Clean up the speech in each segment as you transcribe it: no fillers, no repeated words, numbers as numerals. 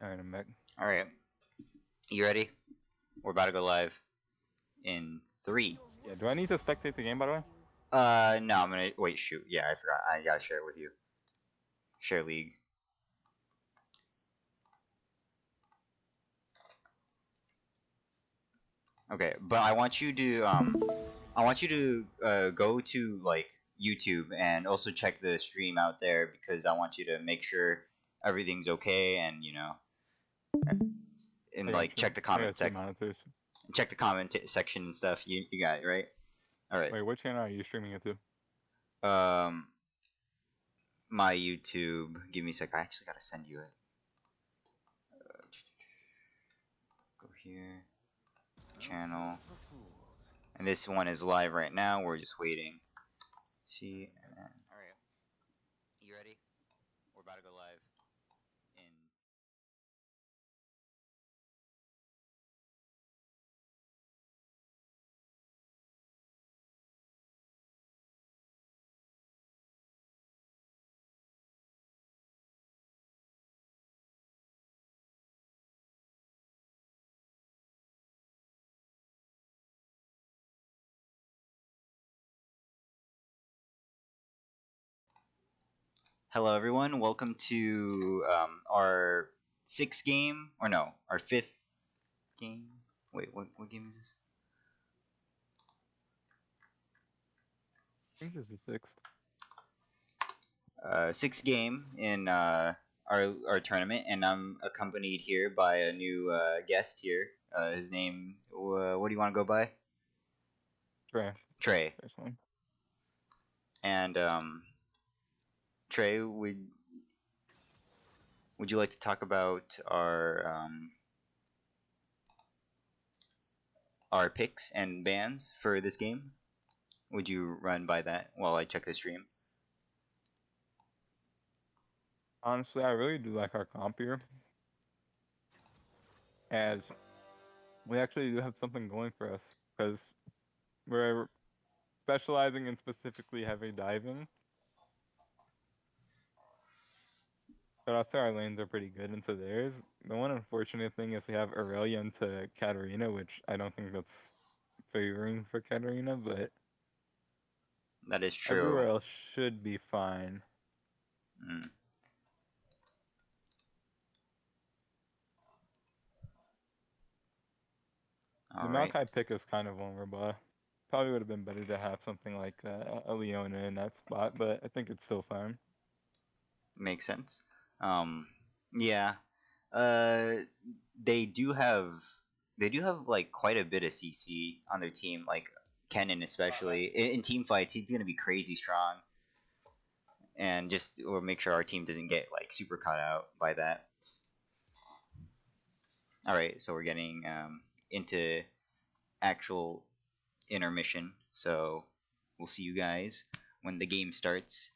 Alright, I'm back. Alright. You ready? We're about to go live in 3. Yeah, do I need to spectate the game, by the way? No, I'm gonna... Wait, shoot. Yeah, I forgot. I gotta share it with you. Share league. Okay, but I want you to, go to, like, YouTube and also check the stream out there because I want you to make sure everything's okay and, and, I like, got you. check the I comment got two section. monitors. Check the comment section and stuff. You got it, right? Alright. Wait, what channel are you streaming it to? Um... My YouTube. Give me a sec. I actually gotta send you it. Go here. Channel. And this one is live right now. We're just waiting. See, and then. Alright. You ready? We're about to go live in. Hello, everyone. Welcome to our 6th game. Or no, our 5th game. Wait, what game is this? I think this is 6th. 6th game in our tournament, and I'm accompanied here by a new guest here. His name, what do you want to go by? Trash. Trey. This one. And Trey, would you like to talk about our picks and bans for this game? Would you run by that while I check the stream? Honestly, I really do like our comp here. As we actually do have something going for us. Because we're specializing in specifically heavy diving. But also our lanes are pretty good into theirs. The one unfortunate thing is we have Aurelia into Katarina, which I don't think that's favoring for Katarina, but That is true. everywhere else should be fine. Mm. The All right, Maokai pick is kind of vulnerable. Probably would have been better to have something like a Leona in that spot, but I think it's still fine. makes sense. Yeah. Uh, they do have like quite a bit of CC on their team. Like Kennen, especially in team fights, he's gonna be crazy strong. And just we'll make sure our team doesn't get like super caught out by that. All right, so we're getting into actual intermission. So we'll see you guys when the game starts.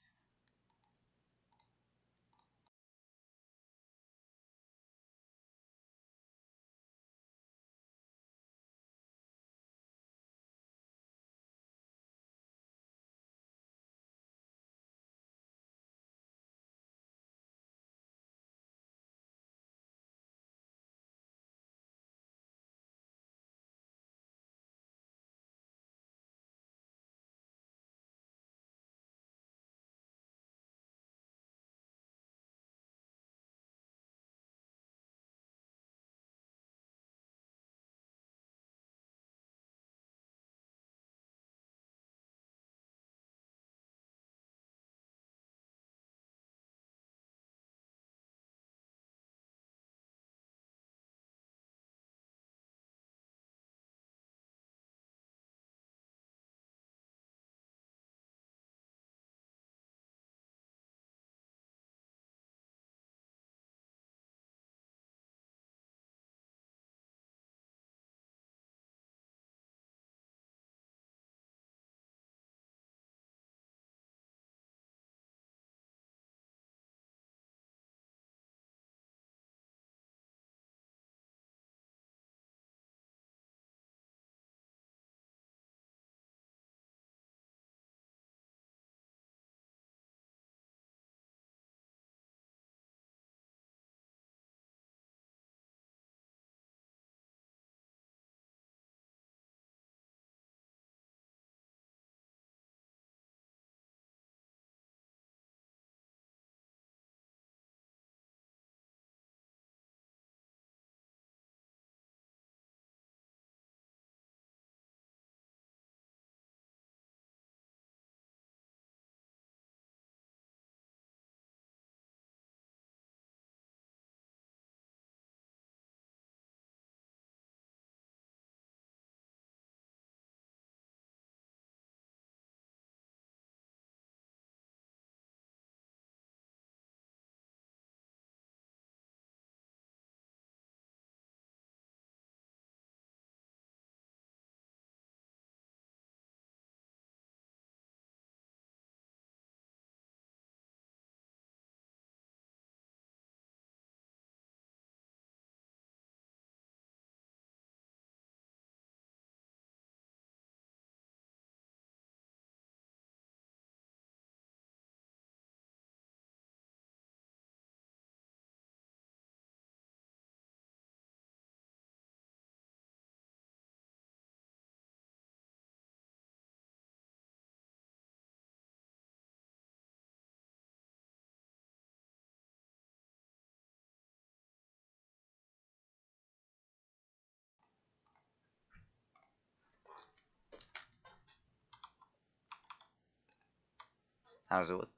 How's it look?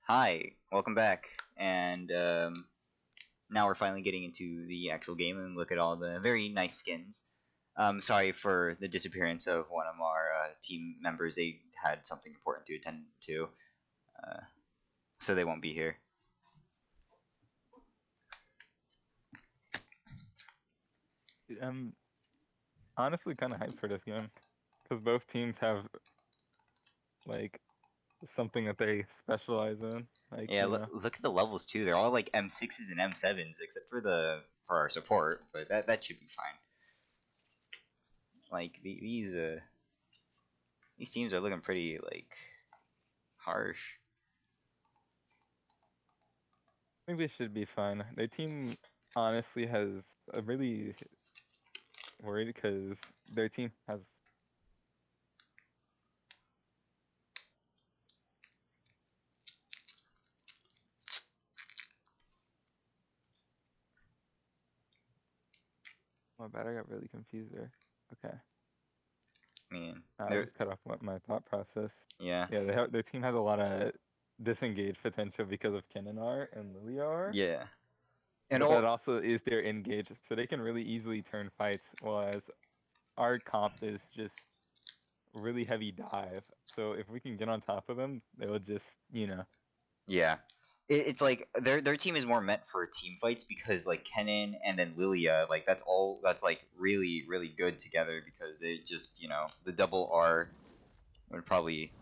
Hi, welcome back. And now we're finally getting into the actual game and look at all the very nice skins. Sorry for the disappearance of one of our team members. They had something important to attend to, uh, so they won't be here. I'm honestly kind of hyped for this game because both teams have like something that they specialize in. Like Yeah, look at the levels too. They're all like M6s and M7s, except for for our support, but that should be fine. Like these teams are looking pretty like harsh. I think they should be fine. Their team honestly has a really worried because their team has. My bad, I got really confused there. Okay. I mean, I they're just cut off my thought process. yeah, Yeah, their team has a lot of disengaged potential because of Kenanar and Liliar, yeah, and but all that also is their engage, so they can really easily turn fights. Whereas our comp is just really heavy dive. So if we can get on top of them, they'll just yeah. It's like their team is more meant for team fights because like Kennen and then Lilia, like that's like really good together because it just the double R would probably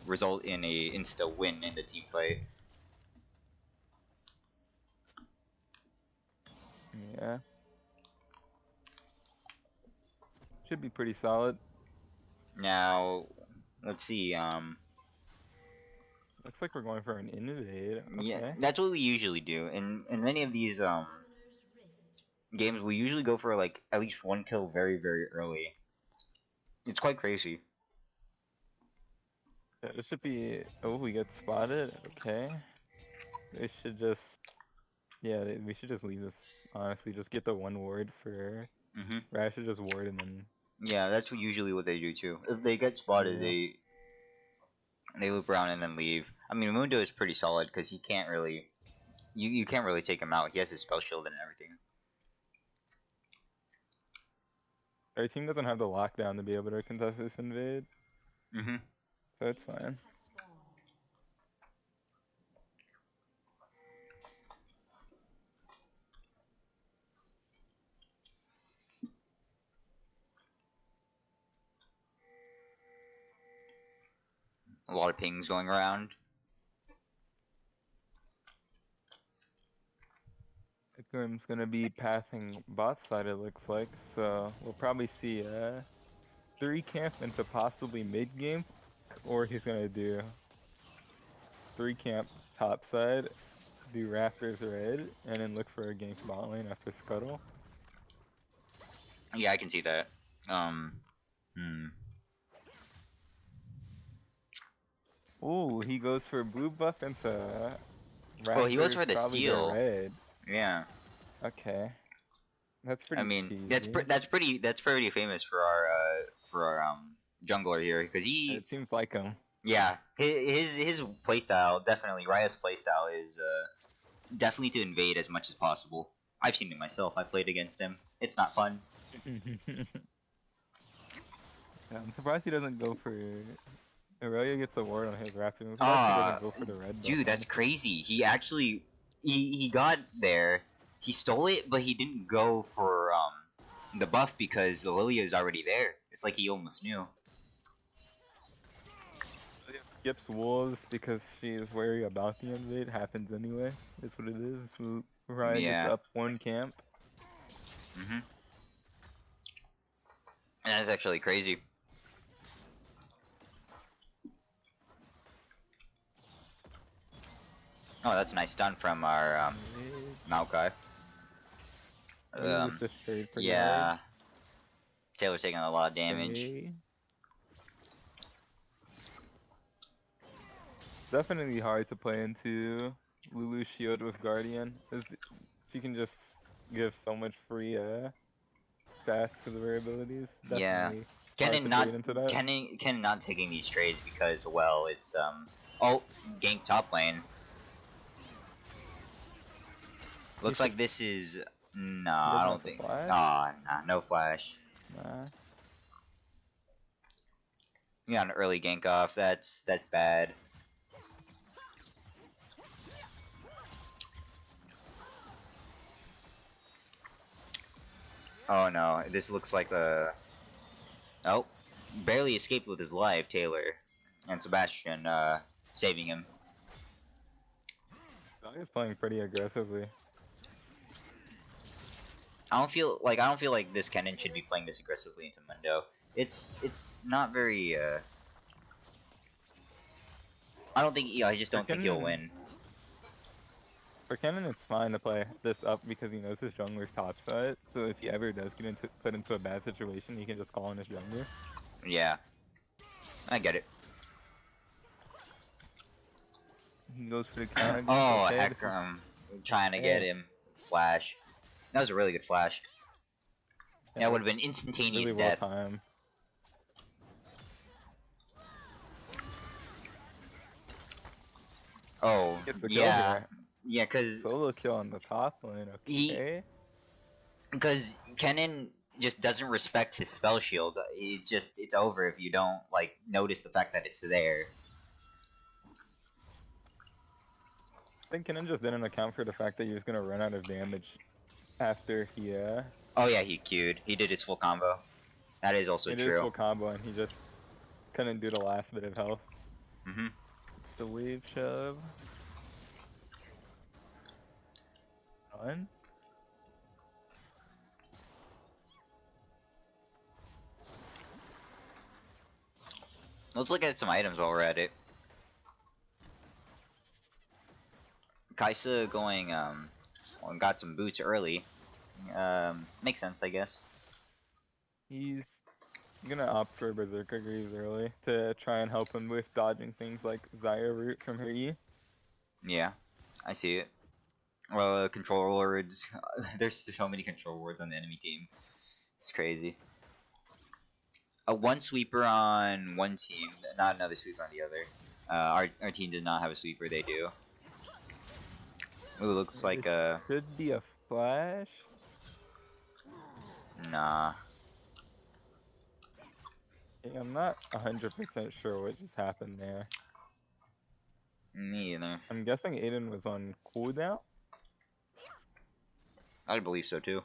result in a insta win in the team fight. yeah, should be pretty solid. Now, let's see. Looks like we're going for an invade. Yeah, Okay. that's what we usually do. In many of these games, we usually go for like at least one kill very early. It's quite crazy. Yeah, this should be. Oh, we get spotted. Okay. They should just. Yeah, we should just leave this. Honestly, just get the one ward for. Hmm. Rash should just ward and then. Yeah, that's usually what they do too. If they get spotted, Yeah. they loop around and then leave. I mean, Mundo is pretty solid because he can't really you can't really take him out. He has his spell shield and everything. Our team doesn't have the lockdown to be able to contest this invade, Hmm. so it's fine. A lot of pings going around. Ikrim's gonna be pathing bot side, it looks like, so we'll probably see 3 camp into possibly mid game, or he's gonna do 3 camp top side, do Raptors red, and then look for a gank bot lane after Scuttle. Yeah, I can see that. Hmm. Ooh, he goes for blue buff into Raptors, Oh, he goes for the probably their steal. red. Yeah. Okay, that's I pretty mean, cheesy. that's pretty famous for our jungler here because he It seems like him. yeah his playstyle definitely Raya's playstyle is definitely to invade as much as possible. I've seen it myself. I played against him. It's not fun. Yeah, I'm surprised he doesn't go for. Aurelia gets the ward on his Raptor. I'm surprised he Ah, doesn't go for the red buff. dude, that's Honestly. crazy. He actually he got there. He stole it, but he didn't go for the buff because the Lilia is already there. It's like he almost knew. He skips wolves because she is wary about the invade. Happens anyway. That's what it is. So Ryan gets Yeah. up 1 camp. Mhm. And that's actually crazy. Oh, that's a nice stun from our Maokai. Ooh, this just strayed pretty Yeah. hard. Taylor's taking a lot of damage. Okay. Definitely hard to play into Lulu's shield with Guardian. She can just give so much free stats because of her abilities. Yeah. Definitely hard to trade into that. Kennen not taking these trades because well, it's Oh, gank top lane. He Looks should, like this is... No, he I doesn't don't have the think... flash. Ah, nah, no flash. Nah. You got an early gank off. That's bad. Oh no, this looks like the... Oh, barely escaped with his life, Taylor. And Sebastian, saving him. He's playing pretty aggressively. I don't feel like this Kennen should be playing this aggressively into Mundo. It's not very, I don't think, I just don't think he'll win. For Kennen, it's fine to play this up because he knows his jungler's topside. So if he ever does get put into a bad situation, he can just call on his jungler. Yeah. I get it. He goes for the counter. Oh, okay, heck, trying to get him. Flash. That was a really good flash. Yeah, That would have been instantaneous really well death. timed. Oh, Gets the kill yeah. here. Yeah, because Solo kill on the top lane. Okay. because Kennen just doesn't respect his spell shield. It's over if you don't like notice the fact that it's there. I think Kennen just didn't account for the fact that he was gonna run out of damage after he Oh yeah, he queued. He did his full combo. That is also did his true. full combo and he just couldn't do the last bit of health. Mm-hmm. It's the wave shove. Run. Let's look at some items while we're at it. Kaisa going well, got some boots early. Makes sense, I guess. He's gonna opt for Berserker Greaves early to try and help him with dodging things like Zyra Root from her E. Yeah, I see it. Well, control words. There's so many control words on the enemy team. It's crazy. A one sweeper on one team, not another sweeper on the other. Our team did not have a sweeper. They do. Ooh, looks like Could be a flash. nah. Yeah, I'm not 100% sure what just happened there. Me either. I'm guessing Aiden was on cooldown. I believe so too.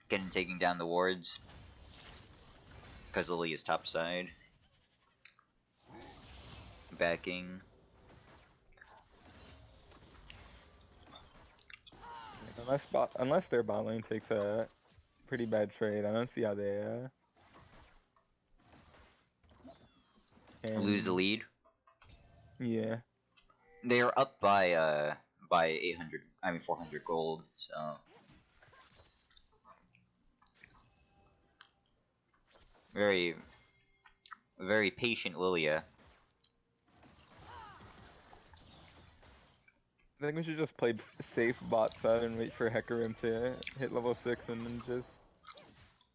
Getting taking down the wards. Because Lily is topside. Backing. Unless their bot lane takes a pretty bad trade, I don't see how they Lose the lead. Yeah. They are up by 800. I mean 400 gold. So. Very patient Lilia. I think we should just play safe bot side and wait for Hecarim to hit level 6 and then just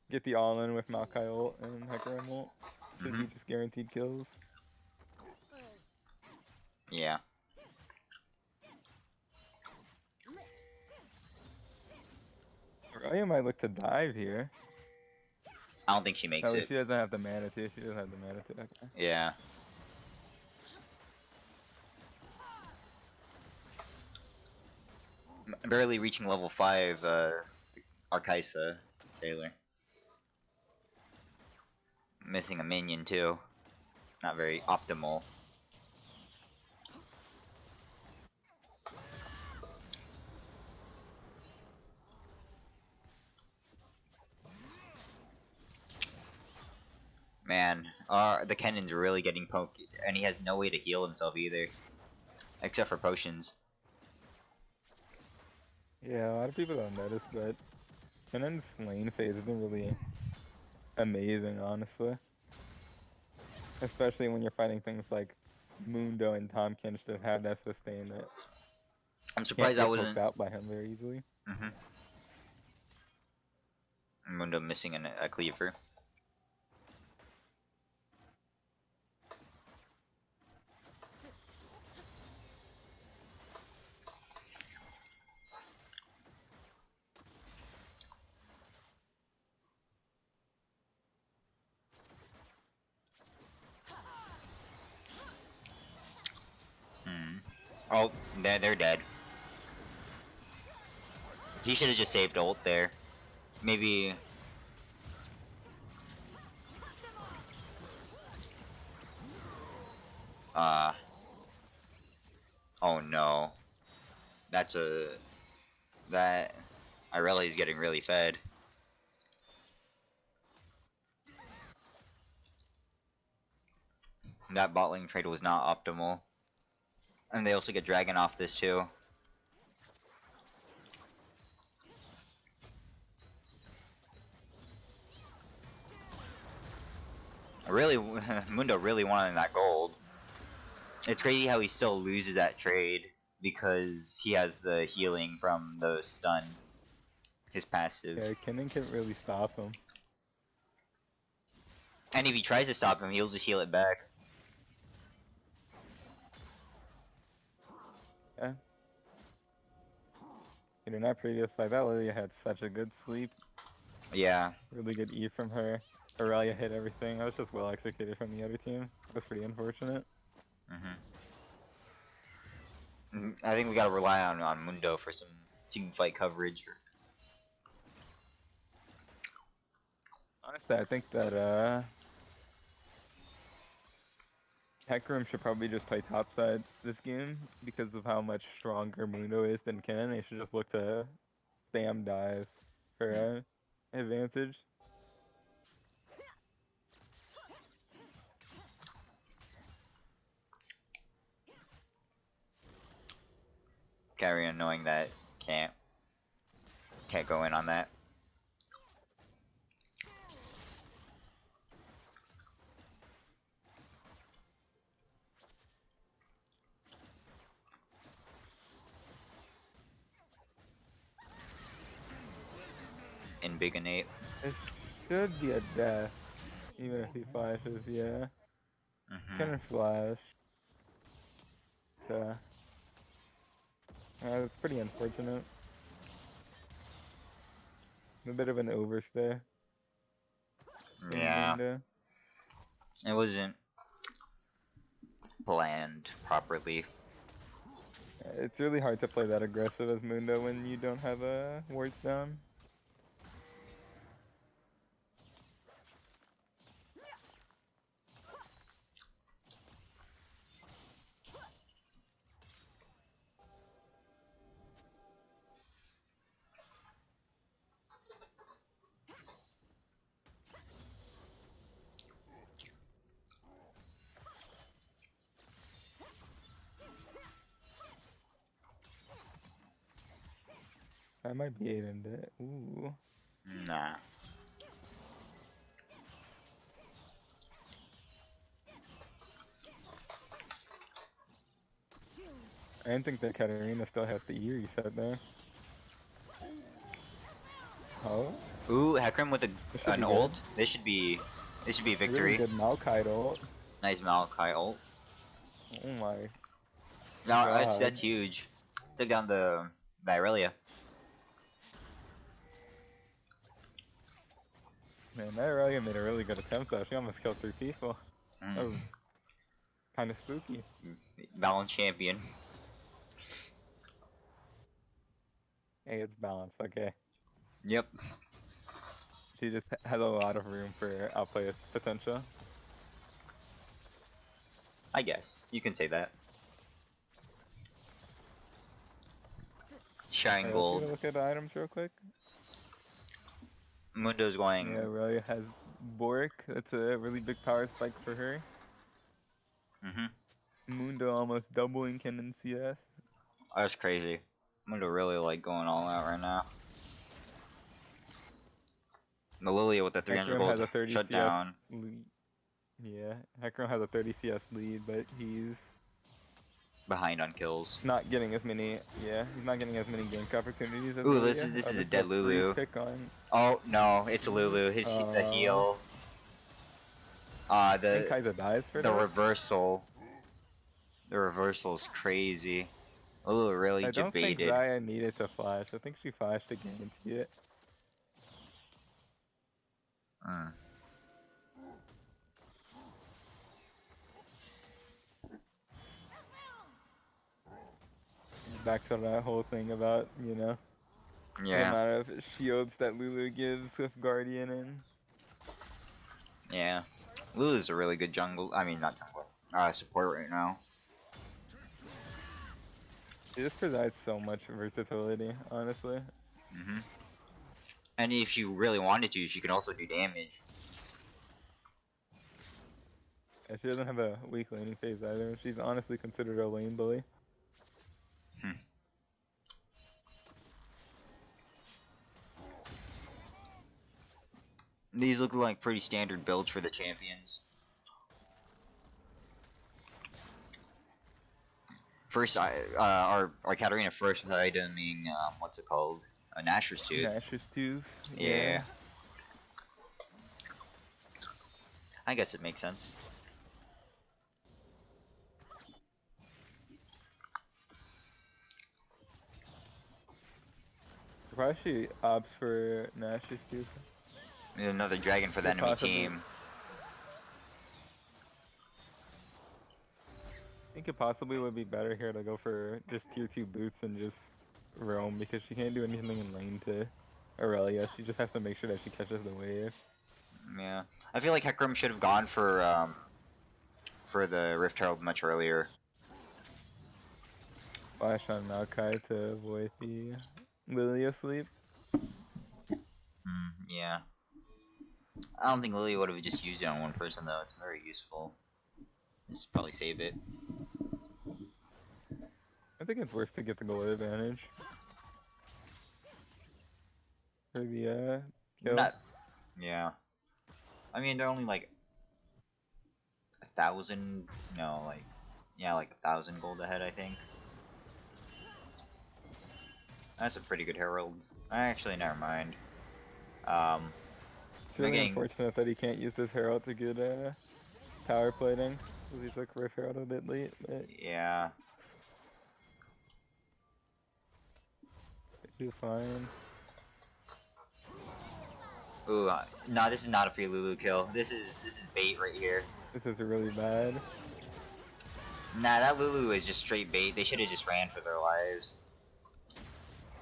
get the all-in with Maokai ult and Hecarim ult. Because he just guaranteed kills. Yeah. Aurelia might look to dive here. I don't think she makes Oh, it. she doesn't have the mana to. She doesn't have the mana to. Okay. Yeah. Barely reaching level 5, Arkaisa, Taylor. Missing a minion too. Not very optimal. Man, the Kennen's really getting poked, and he has no way to heal himself either. Except for potions. Yeah, a lot of people don't notice, but Kennen's lane phase has been really amazing, honestly. Especially when you're fighting things like Mundo and Tom Kench that have that sustain that I'm surprised I can't get wasn't. poked out by him very easily. Mundo missing a cleaver. Oh, they're dead. He should have just saved ult there. Maybe. Uh. Oh no. That's a. That. Irelia's getting really fed. That bot lane trade was not optimal. And they also get Dragon off this too. Really, Mundo really wanted that gold. It's crazy how he still loses that trade because he has the healing from the stun. His passive. Yeah, Kennen can't really stop him. And if he tries to stop him, he'll just heal it back. Yeah. In that previous fight, that Lilia had such a good sleep. Yeah. Really good E from her. Aurelia hit everything. That was just well executed from the other team. That was pretty unfortunate. I think we gotta rely on Mundo for some team fight coverage. Honestly, I think that Hecarim should probably just play topside this game because of how much stronger Mundo is than Ken. They should just look to spam dive for advantage. Carrion knowing that can't go in on that. In Big and 8. It should be a death, even if he flashes, yeah. Can flash. So, it's pretty unfortunate. A bit of an overstay. Yeah. Mundo. It wasn't planned properly. It's really hard to play that aggressive as Mundo when you don't have wards down. I might be 8 in debt. Ooh. Nah. I didn't think that Katarina still had the E reset there. Oh? Ooh, Hecarim with an ult. Good. This should be a victory. Really good Maokai ult. Nice Maokai ult. Oh my. No, God. that's huge. Took down the Irelia. Man, that Aurelia made a really good attempt though. She almost killed 3 people. That was kind of spooky. Balance champion. Hey, it's balanced, okay. Yep. She just has a lot of room for outplay potential. I guess you can say that. Shine Alright, gold. let's look at the items real quick. Mundo's going. Yeah, Aurelia has Bork. That's a really big power spike for her. Mundo almost doubling Kennen CS. That's crazy. Mundo really like going all out right now. The Lilia with the 300 Hecarim has a gold 30 shut CS down. lead. Yeah, Hecarim has a 30 CS lead, but he's Behind on kills. not getting as many. Yeah, he's not getting as many gank opportunities as Ooh, Lilia. this is a dead Lulu. Pick on. Oh no, it's a Lulu. The heal. I think Kai'Sa dies for the that. reversal. The reversal is crazy. Lulu really I don't think debated. Xayah needed to flash. I think she flashed to guarantee it. back to that whole thing about, you know, the Yeah, amount of shields that Lulu gives with Guardian in. yeah. Lulu's a really good jungle. I mean, not jungle. Support right now. It just provides so much versatility, honestly. Hmm. And if she really wanted to, she could also do damage. And she doesn't have a weak laning phase either. She's honestly considered a lane bully. These look like pretty standard builds for the champions. First, our Katarina first iteming, what's it called? A Nashor's Tooth. Nash's Tooth. Yeah. I guess it makes sense. Surprised she opts for Nash's Tooth. Another dragon for the enemy team. I think it possibly would be better here to go for just tier 2 boots and just roam because she can't do anything in lane to Aurelia. She just has to make sure that she catches the wave. Yeah, I feel like Hecarim should have gone for the Rift Herald much earlier. Flash on Maokai to avoid the Lilia sleep. Yeah. I don't think Lilia would have just used it on one person though. It's very useful. Just probably save it. I think it's worth to get the goal advantage. For the kill. Not. Yeah. I mean, they're only like 1,000. No, like yeah, like 1,000 gold ahead, I think. That's a pretty good herald. Actually, never mind. It's really unfortunate that he can't use this herald to get power plating. Because he took Rift Herald a bit late, but yeah. he's fine. Ooh, no, this is not a free Lulu kill. This is bait right here. This is really bad. Nah, that Lulu is just straight bait. They should have just ran for their lives.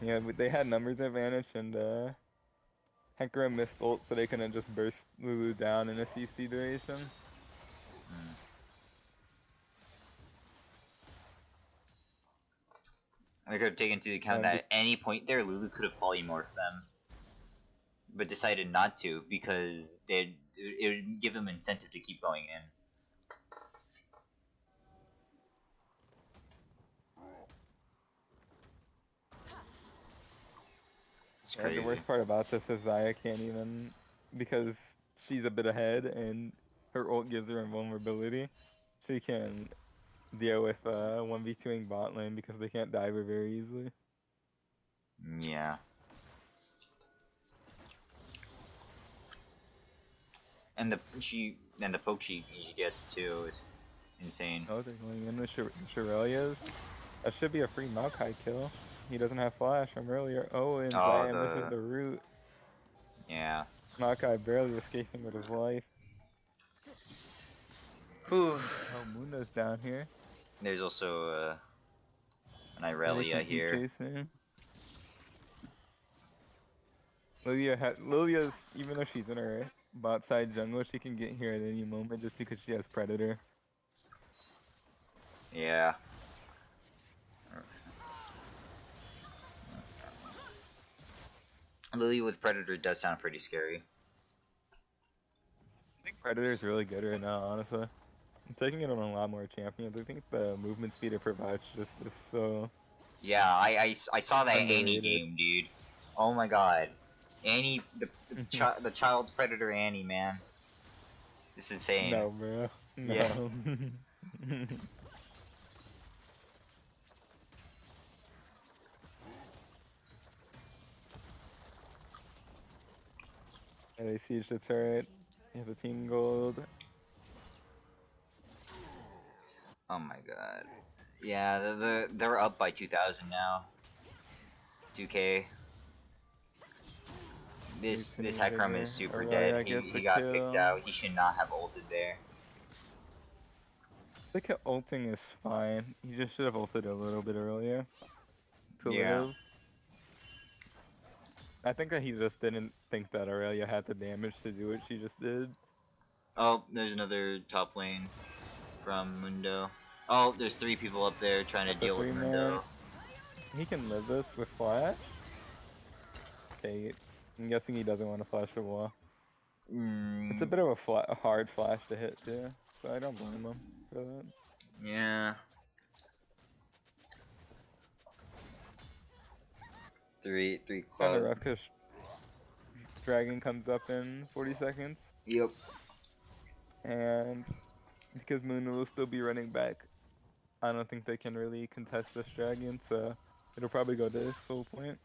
Yeah, but they had numbers advantage and Hecarim missed ult so they couldn't just burst Lulu down in a CC duration. They could have taken into account that at any point there, Lulu could have polymorphed them. But decided not to because it would give them incentive to keep going in. It's crazy. The worst part about this is Zaya can't even, because she's a bit ahead and her ult gives her invulnerability, she can deal with 1v2ing bot lane because they can't dive her very easily. Yeah. And the poke she gets too is insane. Oh, they're going in with Shirelia's. That should be a free Maokai kill. He doesn't have flash from earlier. Oh, and Zaya misses the root. Yeah. Maokai barely escaping with his life. Whew. Oh, Munda's down here. There's also an Irelia here. Lilia's, even though she's in her bot side jungle, she can get here at any moment just because she has Predator. Yeah. Lilia with Predator does sound pretty scary. I think Predator's really good right now, honestly. I'm taking it on a lot more champions. I think the movement speed it provides just is so... Yeah, I saw that Annie game, dude. Oh my god. Annie, the child Predator Annie, man. It's insane. No, bro. No. Yeah. Yeah, they siege the turret. You have the team gold. Oh my god. Yeah, they're up by 2,000 now. 2K. This Hecarim is super dead. He got picked out. He should not have ulted there. I think ulting is fine. He just should have ulted a little bit earlier. to Yeah. live. I think that he just didn't think that Aurelia had the damage to do what she just did. Oh, there's another top lane from Mundo. Oh, there's 3 people up there trying to That's a deal with 3-man. Mundo. He can live this with flash. Okay, I'm guessing he doesn't want to flash the wall. It's a Mm, bit of a hard flash to hit too, so I don't blame him for that. yeah. 3 Kind of club. rough because Dragon comes up in 40 seconds, Yep. and because Moon will still be running back, I don't think they can really contest this Dragon, so it'll probably go to this soul point.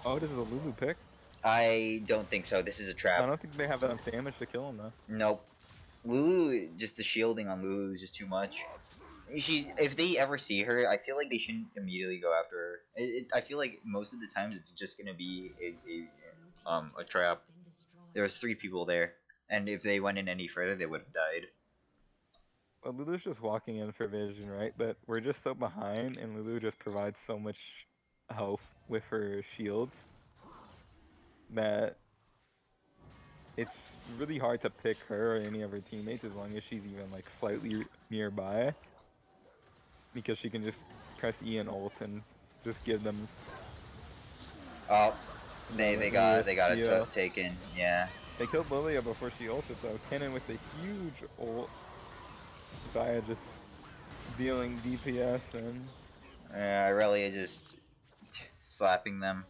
Oh, this is a Lulu pick. I don't think so. This is a I trap. don't think they have enough damage to kill him though. Nope. Lulu, just the shielding on Lulu is just too much. If they ever see her, I feel like they shouldn't immediately go after her. I feel like most of the times it's just gonna be a trap. There was 3 people there, and if they went in any further, they would have died. Well, Lulu's just walking in for vision, right? But we're just so behind, and Lulu just provides so much health with her shields that it's really hard to pick her or any of her teammates as long as she's even like slightly nearby, because she can just press E and ult and just give them Oh, they Lilia got it steal. taken. Yeah. They killed Lilia before she ulted though. Kennen with a huge ult. Zaya just dealing DPS and Aurelia just slapping them.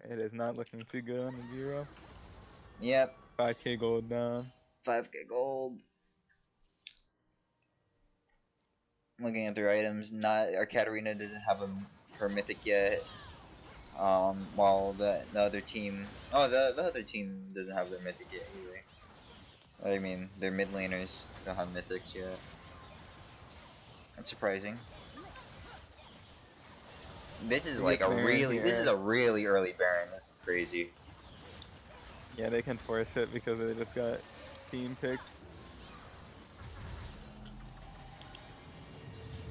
it is not looking too good on the 0. Yep. 5k gold down. 5k gold. Looking at their items, not our Katarina doesn't have her mythic yet. While the other team, the other team doesn't have their mythic yet either. I mean, their mid laners don't have mythics yet. That's surprising. This is like this is a really early Baron. This is crazy. Yeah, they can force it because they just got team picks.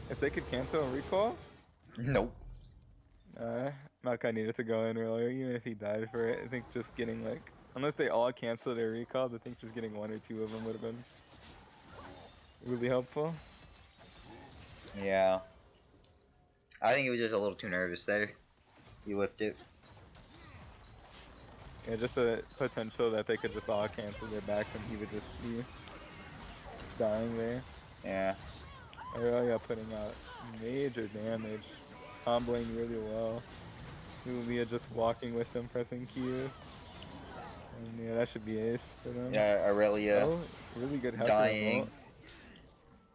If they could cancel a recall, Nope. Makai needed to go in earlier, even if he died for it. I think just getting like, unless they all cancel their recalls, I think just getting 1 or 2 of them would have been really helpful. Yeah. I think he was just a little too nervous there. He whipped it. Yeah, just the potential that they could just all cancel their backs and he would just be dying there. Yeah. Aurelia putting out major damage, comboing really well. Lulia just walking with them, pressing Q. And yeah, that should be ace for them. Yeah, Aurelia Oh, really good health dying. result.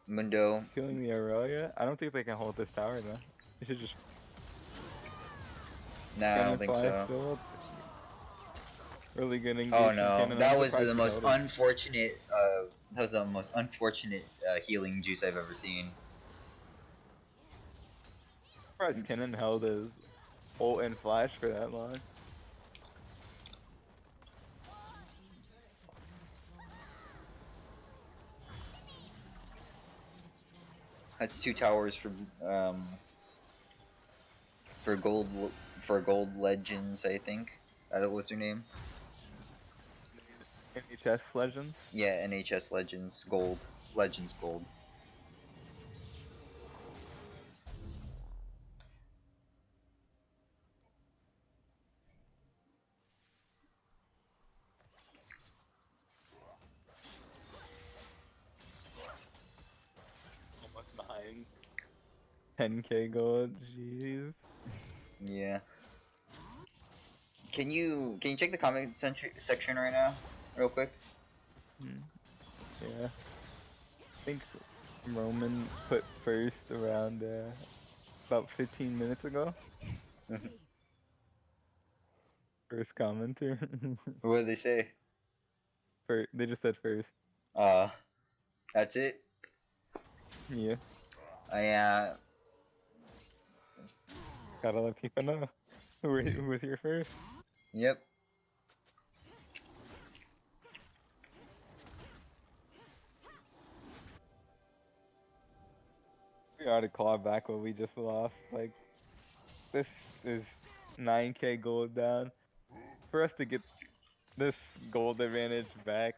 Mundo. Killing the Aurelia. I don't think they can hold this tower though. They should just Nah, I don't think so. still. Really good engagement. Oh no, Cannon. that I'm was surprised the he most held it. unfortunate. That was the most unfortunate healing juice I've ever seen. I'm surprised Kennen held his ult and flash for that long. That's 2 towers for gold for gold legends, I think. That was their name. NHS Legends. Yeah, NHS Legends Gold. Legends Gold. Almost behind. 10k gold. Jeez. Yeah. Can you check the comment section right now, real quick? Yeah. I think Roman put first around about 15 minutes ago. First commenter. What did they say? They just said first. Uh, that's it. Yeah. Yeah. Gotta let people know who was here first. Yep. We ought to claw back what we just lost. Like, this is 9k gold down. For us to get this gold advantage back,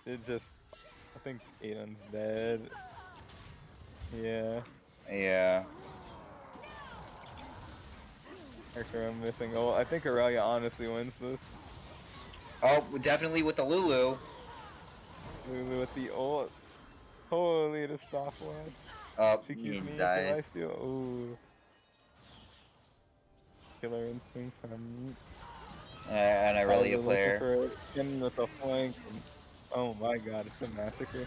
it just, I think Aiden's dead. Yeah. Yeah. Actually, I'm missing. Oh, I think Aurelia honestly wins this. Oh, definitely with the Lulu. Lulu with the ult. Holy, the stopwatch. Oh, She he keeps me into dies. lifesteal. Ooh. Killer instinct from me. And Tyler Irelia looking player. for it. In with a flank. And, oh my god, it's a massacre.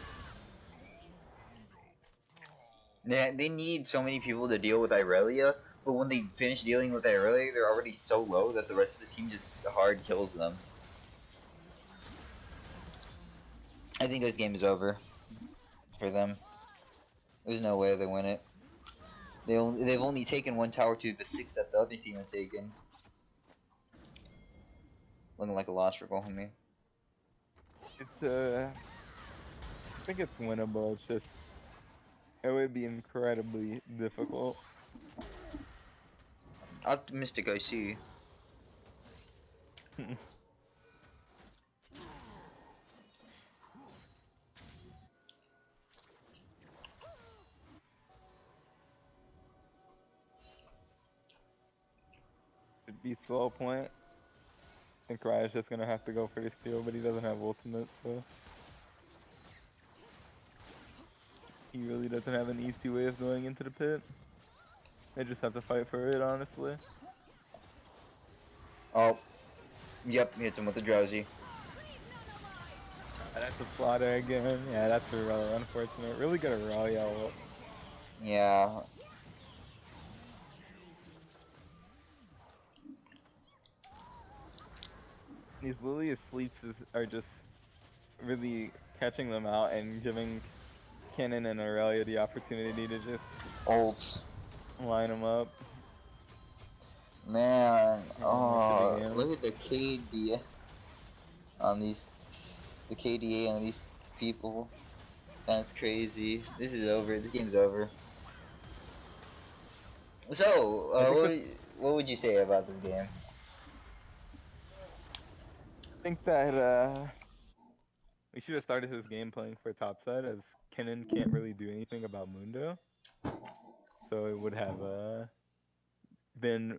They need so many people to deal with Irelia, but when they finish dealing with Irelia, they're already so low that the rest of the team just hard kills them. I think this game is over for them. There's no way they win it. They've only taken one tower to the 6 that the other team has taken. Looking like a loss for Guajome. It's I think it's winnable. It's just it would be incredibly difficult. Optimistic, I see. It'd be slow point. I think Raya's just gonna have to go for the steal, but he doesn't have ultimate, so he really doesn't have an easy way of going into the pit. They just have to fight for it, honestly. Oh, yep, hits him with the drowsy. That's a slaughter again. Yeah, that's really unfortunate. Really good Aurelia ult. Yeah. These Lilia sleeps are just really catching them out and giving Kennen and Aurelia the opportunity to just Ults. line them up. Man, Going into the oh, game. look at the KD on these, the KDA on these people. That's crazy. This is over. This game's over. So, I think what would you say about this game? that we should have started his game playing for topside, as Kennen can't really do anything about Mundo. So it would have been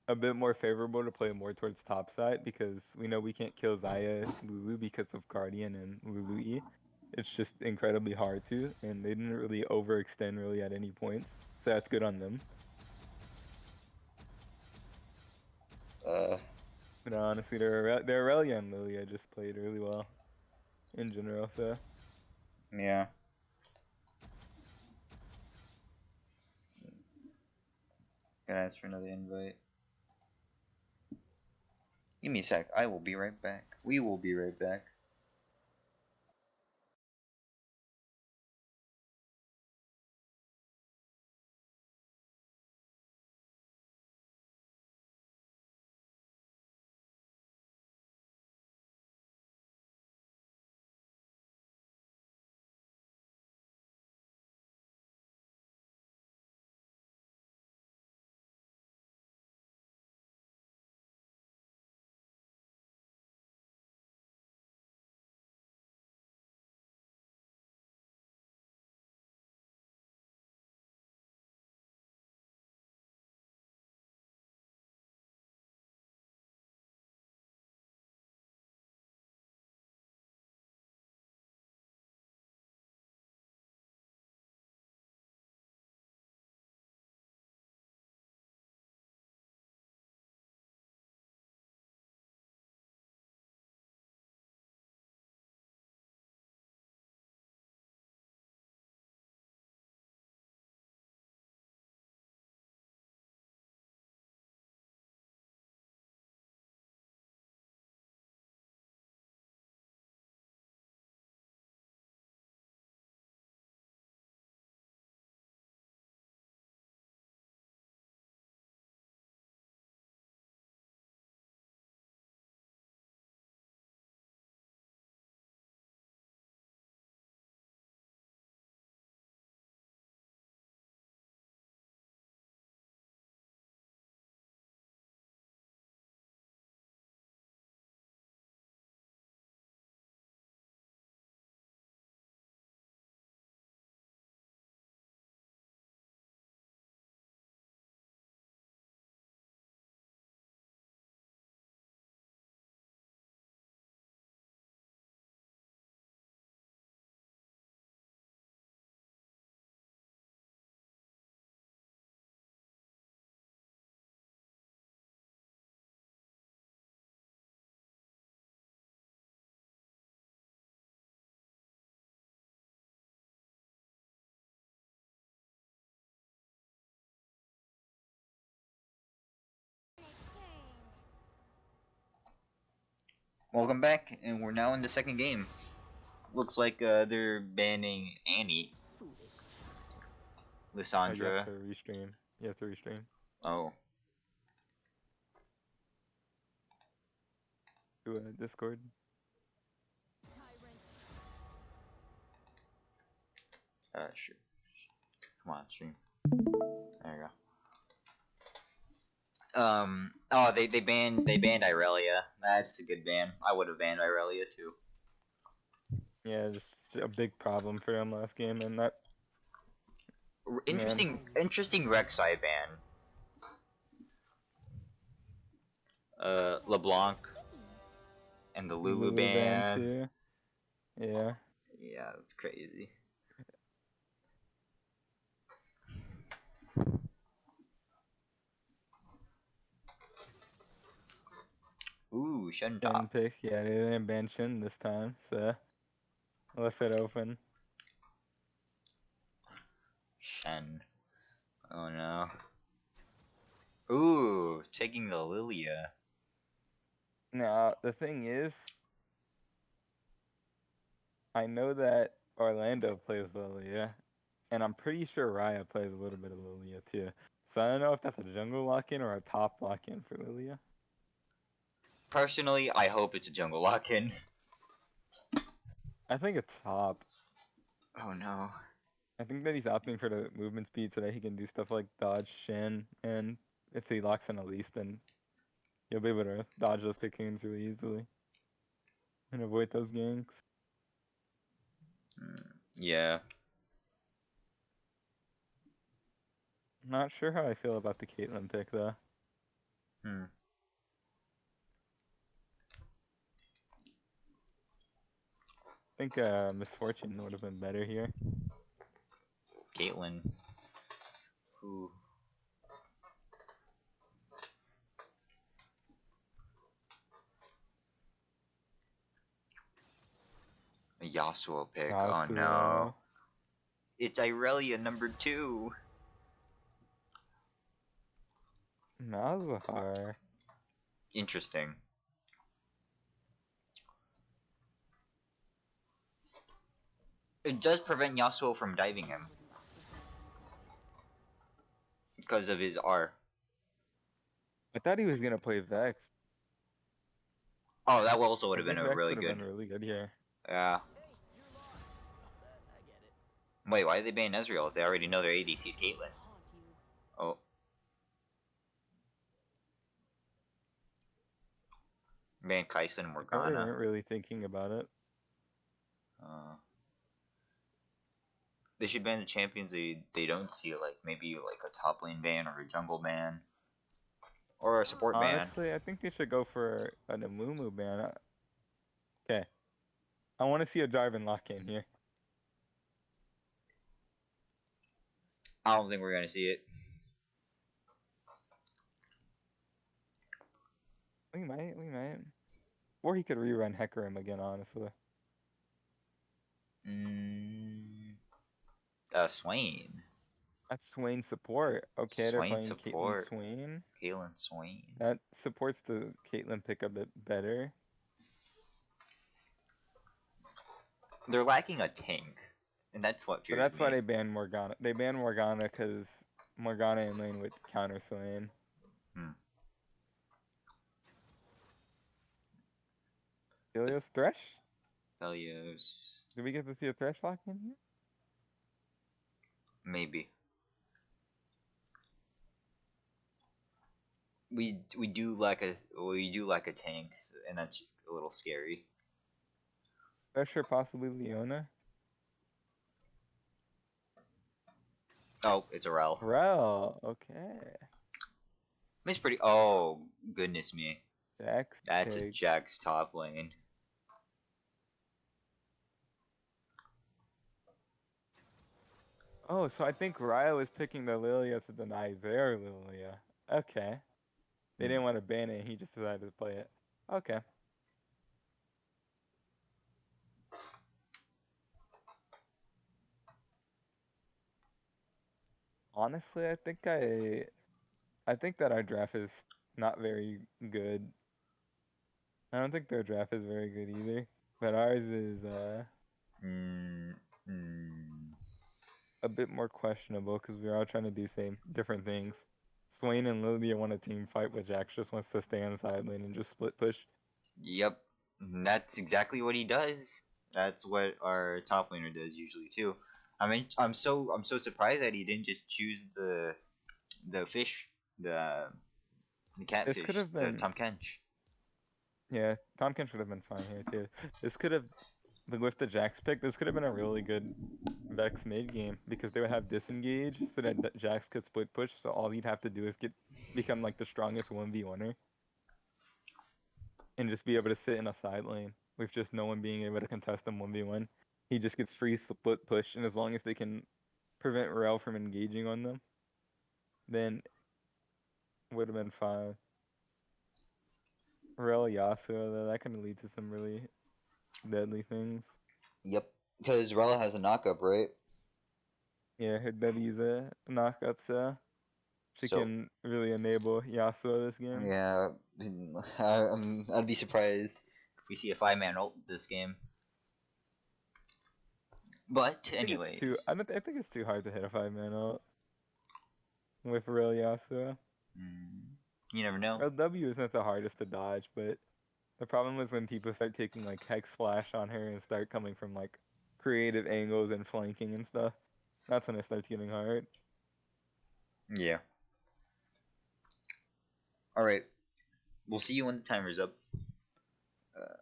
a bit more favorable to play more towards topside, because we know we can't kill Xayah Lulu because of Guardian and Lulu E. It's just incredibly hard to, and they didn't really overextend really at any points. So that's good on them. Uh, But honestly, their Aurelia and Lilia just played really well in general, so yeah. Gonna ask for another invite. Give me a sec. I will be right back. We will be right back. Welcome back, and we're now in the second game. Looks like they're banning Annie, Oh, you have Lissandra. to restream. You have to restream. Oh, To Discord. sure. Come on, stream. There you go. Oh, they banned Irelia. That's a good ban. I would have banned Irelia too. Yeah, just a big problem for him last game, and that man. Interesting Rek'Sai ban. LeBlanc and the Lulu Lulu ban ban. too. Yeah. Yeah, that's crazy. Ooh, Shen Shin top. pick. Yeah, they didn't ban Shin this time, so left it open. Shen. Oh no. Ooh, taking the Lilia. Now the thing is, I know that Orlando plays Lilia, and I'm pretty sure Raya plays a little bit of Lilia too. So I don't know if that's a jungle lock-in or a top lock-in for Lilia. Personally, I hope it's a jungle lock-in. I think it's top. Oh no. I think that he's opting for the movement speed so that he can do stuff like dodge Shin, and if he locks in Elise, then he'll be able to dodge those cocoons really easily and avoid those ganks. Yeah. Not sure how I feel about the Caitlyn pick though. Hmm. I think Misfortune would have been better here. Caitlyn. Who? A Yasuo pick. Oh no. Yasuo. It's Irelia number 2. Malzahar. Interesting. It does prevent Yasuo from diving him because of his R. I thought he was gonna play Vex. Oh, that also would I have been think a Vex really would have good. been really good here. Yeah. Wait, why did they ban Ezreal if they already know their ADC's Caitlyn? Oh. Ban Kaisa and They probably Morgana. weren't really thinking about it. Uh, they should ban the champions they don't see, like maybe like a top lane ban or a jungle ban. Or a support ban. Honestly, I think they should go for an Amumu ban. Okay. I want to see a Jarvan lock-in here. I don't think we're gonna see it. We might. Or he could rerun Hecarim again, honestly. Mm, Swain. That's Swain support. Okay, they're Swain playing Caitlyn support. Swain. Caitlyn Swain. That supports the Caitlyn pick a bit better. They're lacking a tank. And that's what So fears that's why me. they banned Morgana. They banned Morgana because Morgana in lane would counter Swain. Hmm. Helios Thresh? Helios. Did we get to see a Thresh lock in here? Maybe. We do lack a tank, and that's just a little scary. Thresh or possibly Leona? Oh, it's a Rel. Rel, okay. It's pretty. Oh goodness me, Jax that's a pick. Jax top lane. Oh, so I think Raya was picking the Lilia to deny their Lilia. Okay. They Hmm. didn't want to ban it, he just decided to play it. Okay. Honestly, I think that our draft is not very good. I don't think their draft is very good either. But ours is Mm, mm. a bit more questionable because we're all trying to do same different things. Swain and Lilia want a team fight, but Jax just wants to stay on the side lane and just split push. Yep, that's exactly what he does. That's what our top laner does usually too. I mean, I'm so surprised that he didn't just choose the fish, the the This could catfish, have the been, Tom Kench. yeah, Tomkin should have been fine here too. This could have, like with the Jax pick, this could have been a really good Vex mid game because they would have disengage so that Jax could split push. So all he'd have to do is become like the strongest 1v1er and just be able to sit in a side lane with just no one being able to contest him 1v1. He just gets free split push, and as long as they can prevent Rel from engaging on them, then would have been fine. Rel Yasuo, though, that can lead to some really deadly things. Yep, because Rella has a knockup, right? Yeah, her W's a knockup, so she So can really enable Yasuo this game. yeah, I'd be surprised if we see a 5-man ult this game. But I think it's too. anyways, I think it's too hard to hit a 5-man ult with Rel Yasuo. mm, you never know. Rel W isn't the hardest to dodge, but the problem is when people start taking like Hex Flash on her and start coming from like creative angles and flanking and stuff. That's when it starts getting hard. Yeah. All right. We'll see you when the timer's up. Uh,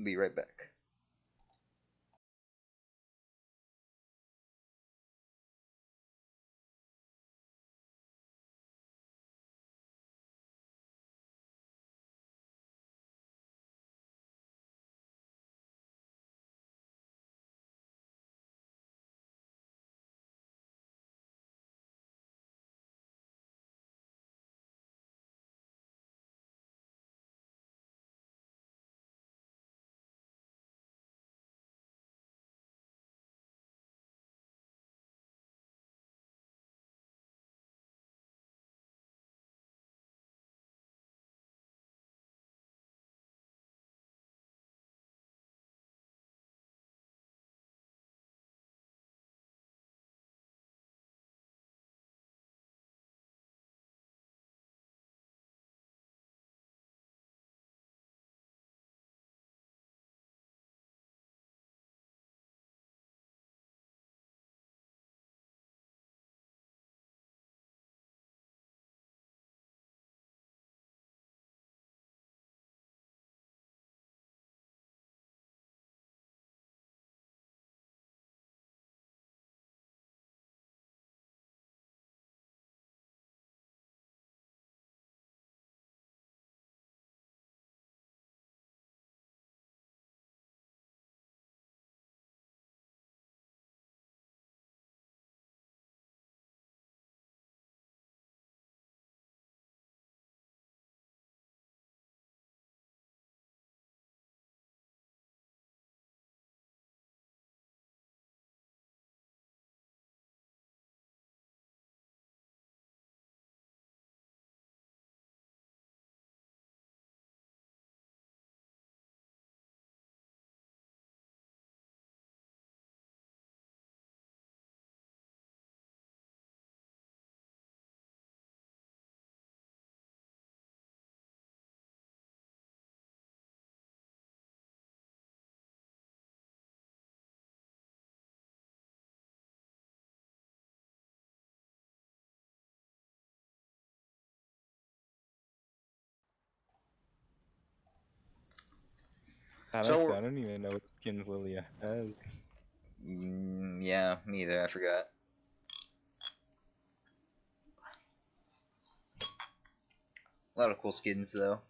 be right back. Honestly, So, I don't even know what skins Lilia has. yeah, me either. I forgot. A lot of cool skins though.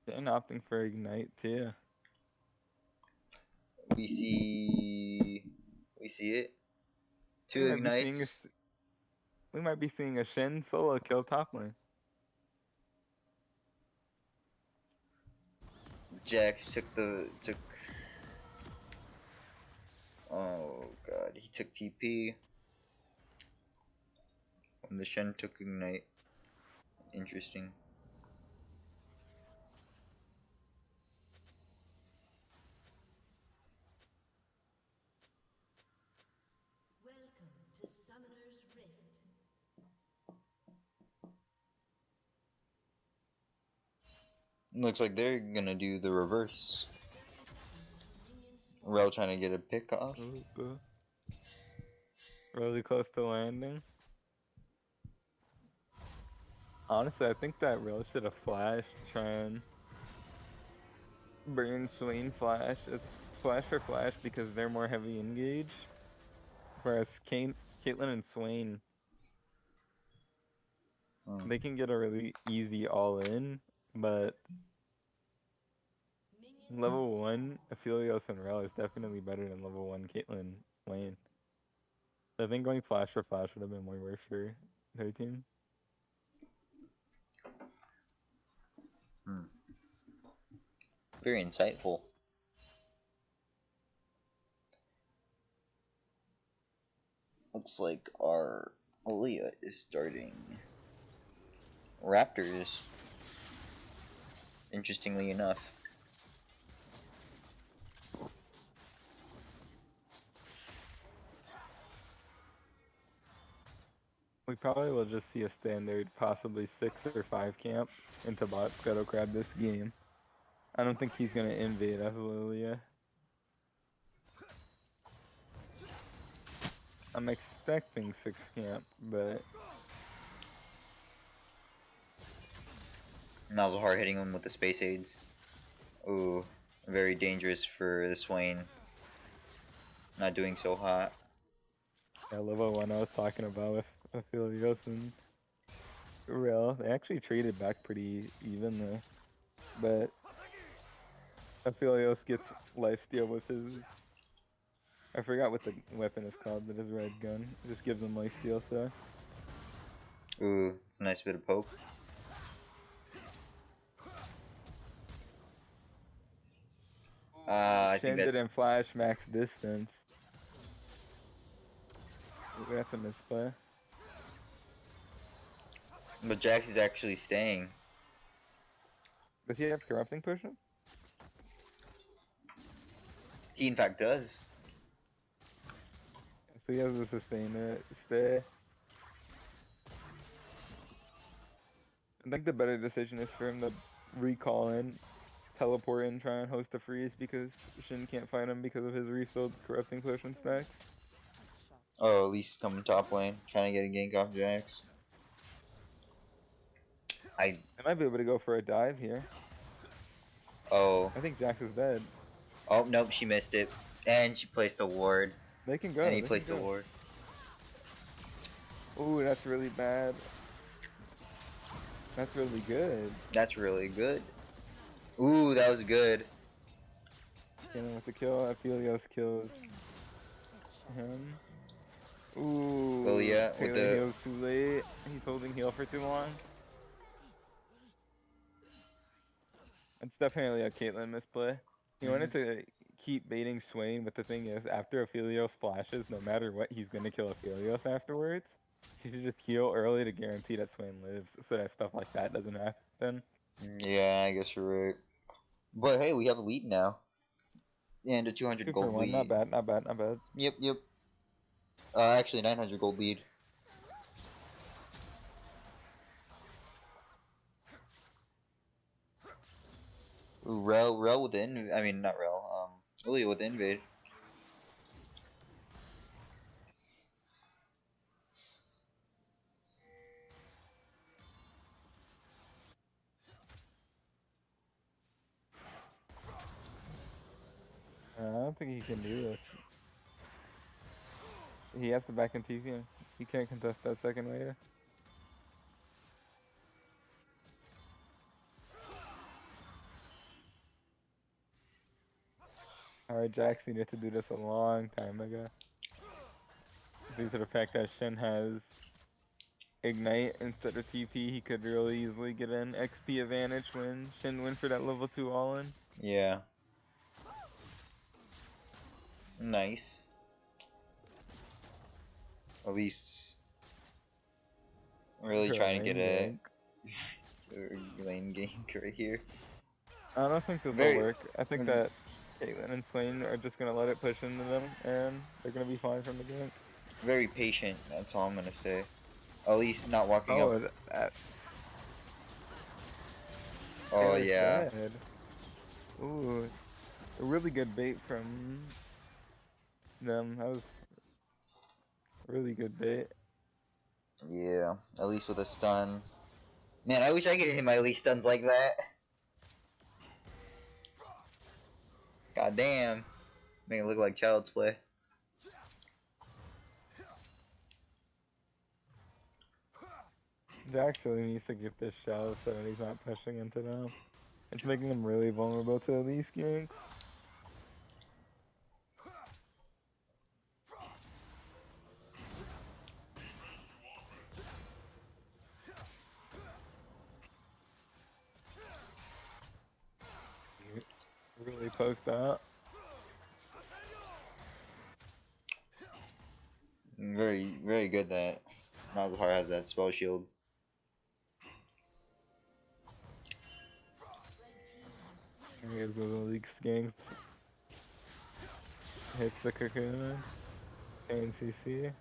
And opting for Ignite too. We see, we see it. We Two might be seeing a ignites. we might be seeing a Shen solo kill top lane. Jax took. Oh god, he took TP. And the Shen took ignite. Interesting. Looks like they're gonna do the reverse. Rel trying to get a pick off. Really close to landing. Honestly, I think that Rel should have flashed, try and burn Swain flash. It's flash for flash because they're more heavy engaged. Whereas Caitlyn and Swain, they can get a really easy all in, but level 1 Aphelios and Rel is definitely better than level 1 Caitlyn lane. I think going flash for flash would have been more worth for their team. Very insightful. Looks like our Aaliyah is starting Raptors. Interestingly enough. We probably will just see a standard, possibly 6 or 5 camp into bot Scuttle Crab this game. I don't think he's gonna invade us, Lilia. I'm expecting 6 camp, but Malzahar hitting him with the space aids. Ooh, very dangerous for the Swain. Not doing so hot. yeah, level 1 I was talking about with Aphelios and Rel. They actually traded back pretty evenly, but Aphelios gets lifesteal with his... I forgot what the weapon is called, but his red gun. It just gives him lifesteal, so... Ooh, it's a nice bit of poke. I think Shen that's... didn't flash max distance. Ooh, that's a misplay. But Jax is actually staying. Does he have corrupting potion? He in fact does. So he has to sustain it. Stay. I think the better decision is for him to recall in, teleport in, try and host a freeze because Shin can't find him because of his refilled corrupting potion stacks. Oh, at least coming top lane, trying to get a gank off Jax. I might be able to go for a dive here. Oh. I think Jax is dead. Oh, nope, she missed it. And she placed a ward. They can go. And he placed a ward. Ooh, that's really bad. That's really good. That's really good. Ooh, that was good. Getting with the kill. Aphelios kills him. Ooh. Oh yeah, with Taylor the... heals too late. He's holding heal for too long. It's definitely a Caitlyn misplay. He wanted to keep baiting Swain, but the thing is, after Aphelios flashes, no matter what, he's gonna kill Aphelios afterwards. He should just heal early to guarantee that Swain lives, so that stuff like that doesn't happen. Yeah, I guess you're right. But hey, we have a lead now. And a 200 2 for gold 1, lead. not bad, not bad, not bad. Yep. Actually, 900 gold lead. Ooh, Rel with the I mean, not Rel. Ilya with the invade. I don't think he can do this. He has to back in TP. He can't contest that second wave. Alright, Jax needed to do this a long time ago. Due to the fact that Shen has Ignite instead of TP, he could really easily get an XP advantage when Shen went for that level 2 all-in. Yeah. Nice. At least really trying to get a lane gank right here. I don't think this will work. I think that Caitlyn and Swain are just going to let it push into them, and they're going to be fine from the gank. Very patient, that's all I'm going to say. At least not walking up. That. Oh Air yeah. Shed. Ooh, a really good bait from them. That was a really good bait. Yeah. At least with a stun. Man, I wish I could hit my Elise stuns like that. God damn. Make it look like child's play. Jax really needs to get this shallow so that he's not pushing into them. It's making them really vulnerable to these ganks. Really poked out. Very good that Malzahar has that spell shield. Here's the leaks ganks. Hits the cocoon. KNCC.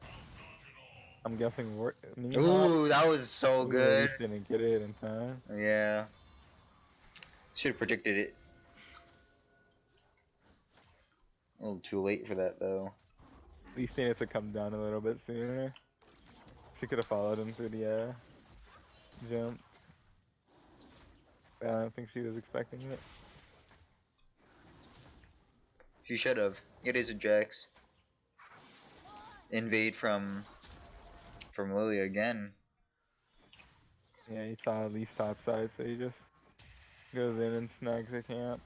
I'm guessing knee hop. Ooh, that was so Ooh, at good. least didn't get it in time. Yeah. Should have predicted it. A little too late for that though. At least needed to come down a little bit sooner. She could have followed him through the jump. But I don't think she was expecting it. She should have. It is a Jax. Invade from Lilia again. Yeah, he saw at least top side, so he just goes in and snags the camp.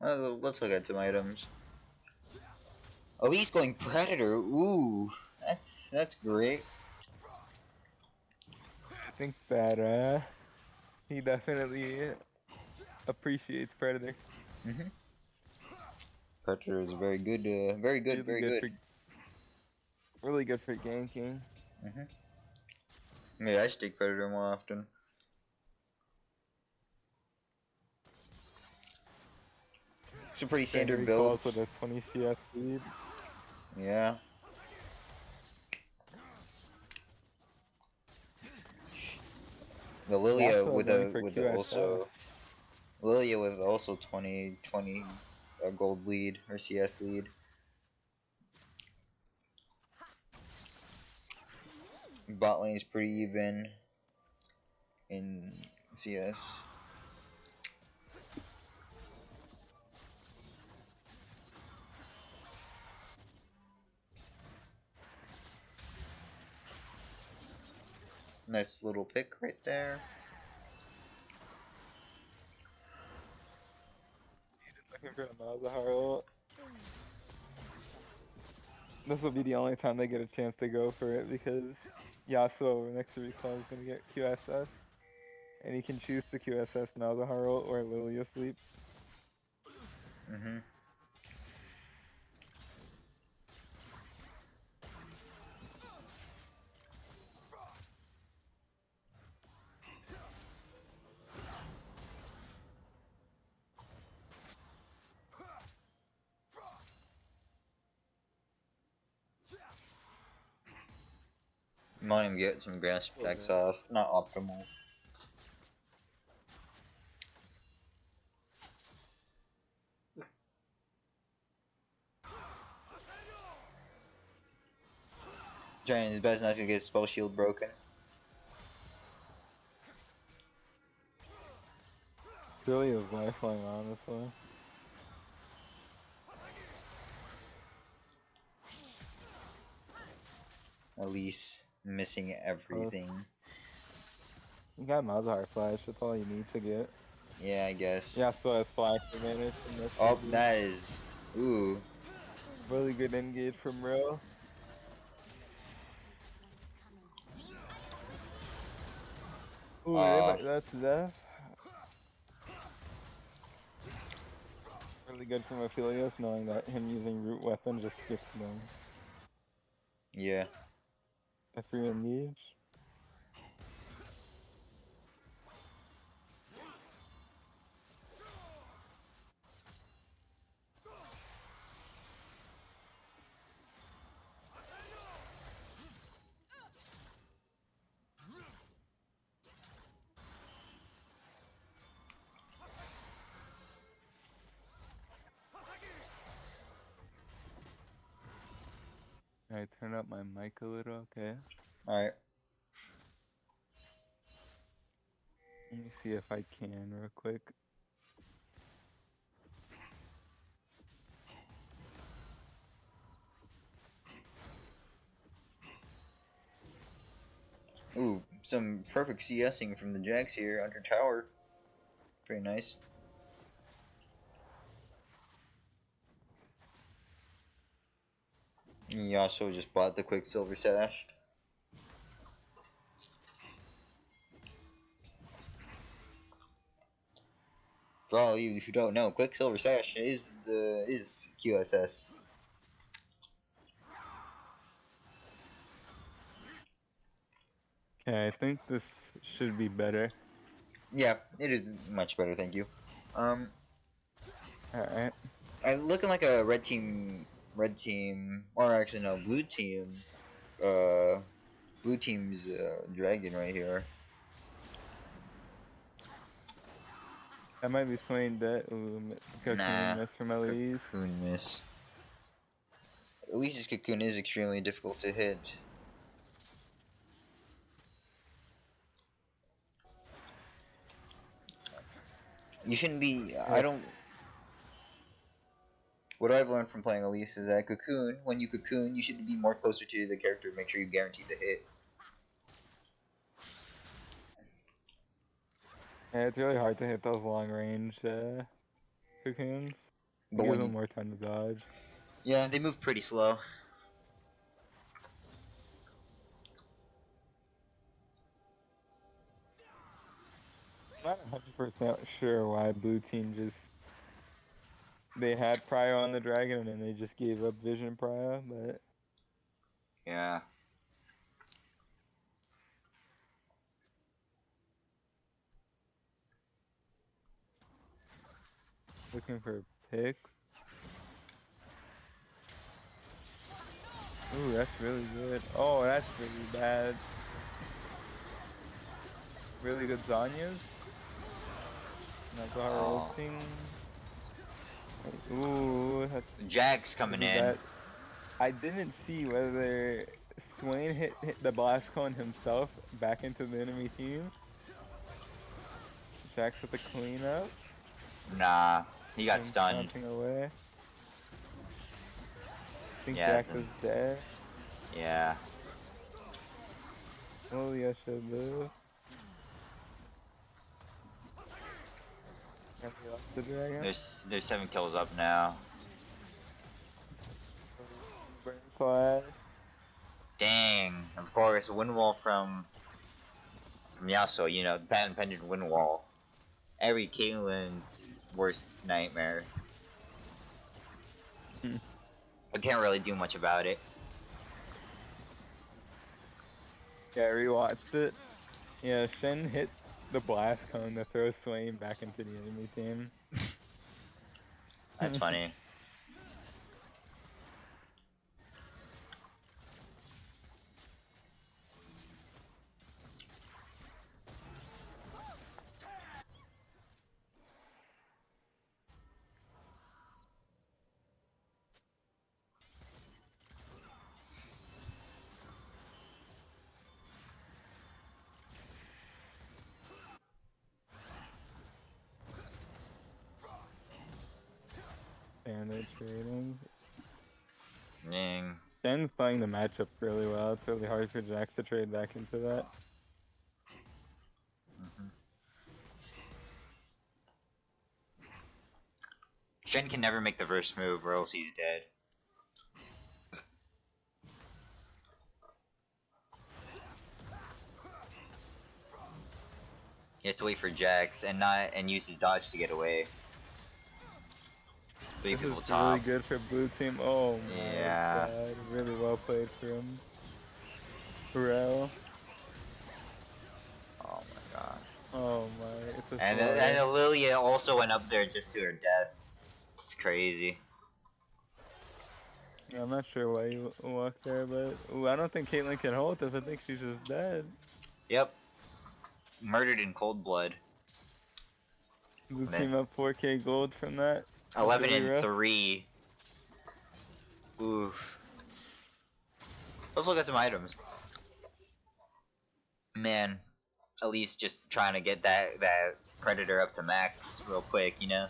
Let's look at some items. Elise going Predator. Ooh, that's great. I think that he definitely appreciates Predator. Mhm. Predator is very good. Very good. Really Very good good. for really good for ganking. Mhm. Maybe I should take Predator more often. Some pretty standard He calls with builds. a 20 CS lead. Yeah. The Lilia Yasuo going for with QSS. also Lilia with also 20 gold lead or CS lead. Bot lane is pretty even in CS. Nice little pick right there. Looking for the Malzahar ult. This will be the only time they get a chance to go for it because Yasuo next to recall is going to get QSS. And he can choose to QSS Malzahar ult or Lilia sleep. Mhm. Might even get some grasp attacks off. Not optimal. Trying his best not to get spell shield broken. It's really his lifeline, honestly. At least missing everything. You got Malzahar flash, that's all you need to get. Yeah, I guess. Yasuo has flash advantage in this Oh, GG. that is. Ooh. Really good engage from Ro. Ooh, that's death. Really good from Aphelios, knowing that him using root weapon just skips them. Yeah. If you're in need. I turn up my mic a little, okay? Alright. Let me see if I can real quick. Ooh, some perfect CSing from the Jags here under tower. Pretty nice. He also just bought the Quicksilver Sash. For all of you who don't know, Quicksilver Sash is QSS. Okay, I think this should be better. Yeah, it is much better, thank you. Alright. Looking like a red team, or actually no, blue team's dragon right here. That might be swaying that. Ooh, Cocoon Nah, miss from Eloise. Cocoon miss. Elise's Cocoon is extremely difficult to hit. You shouldn't be. I don't. What I've learned from playing Elise is that Cocoon, when you Cocoon, you should be more closer to the character to make sure you guarantee the hit. Yeah, it's really hard to hit those long range cocoons. It But gives when them you. more time to dodge. Yeah, they move pretty slow. I'm not 100% sure why blue team just they had prio on the dragon and then they just gave up vision prio, but Yeah. looking for picks. Ooh, that's really good. Oh, that's really bad. Really good Zanya's. Nazar Oh. ulting. Ooh, that's Jack's this coming is in. bad. I didn't see whether Swain hit the blast cone himself back into the enemy team. Jax with the cleanup. Nah, he got Him stunned. bouncing away. I think Yeah, Jax is dead. yeah. Lilia should live. And we lost the dragon. There's 7 kills up now. Burn flash. Dang. Of course, wind wall from Yasuo. You know, patent pendant wind wall. Every Caitlyn's worst nightmare. I can't really do much about it. Yeah, I rewatched it. Yeah, Shen hit the blast cone to throw Swain back into the enemy team. That's funny. Bandage rating. Dang. Shen's playing the matchup really well. It's really hard for Jax to trade back into that. Mhm. Shen can never make the first move or else he's dead. He has to wait for Jax and use his dodge to get away. Three This people is really top. good for blue team. Oh my Yeah. god, really well played from Pharrell. Oh my gosh. Oh my, it's a And slaughter. Lilia also went up there just to her death. It's crazy. Yeah, I'm not sure why you walked there, but ooh, I don't think Caitlyn can hold this. I think she's just dead. Yep. Murdered in cold blood. Blue And then team up 4K gold from that. That's 11 really and rough. 3. Oof. Let's look at some items. Man, at least just trying to get that predator up to max real quick, you know.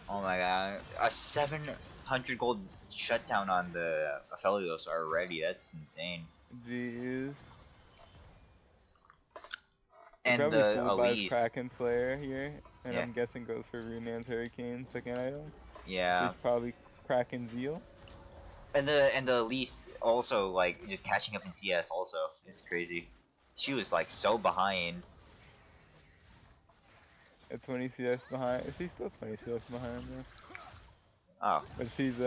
Oh my god, a 700 gold shutdown on the Aphelios already. That's insane. Jeez. He And probably the full buys Elise, Kraken Slayer here, and yeah, I'm guessing goes for Runan's Hurricane second item, yeah, which probably Kraken Zeal. and the Elise also like just catching up in CS. Also, it's crazy. She was like so behind. At 20 CS behind. She's still 20 CS behind though. Oh, But she's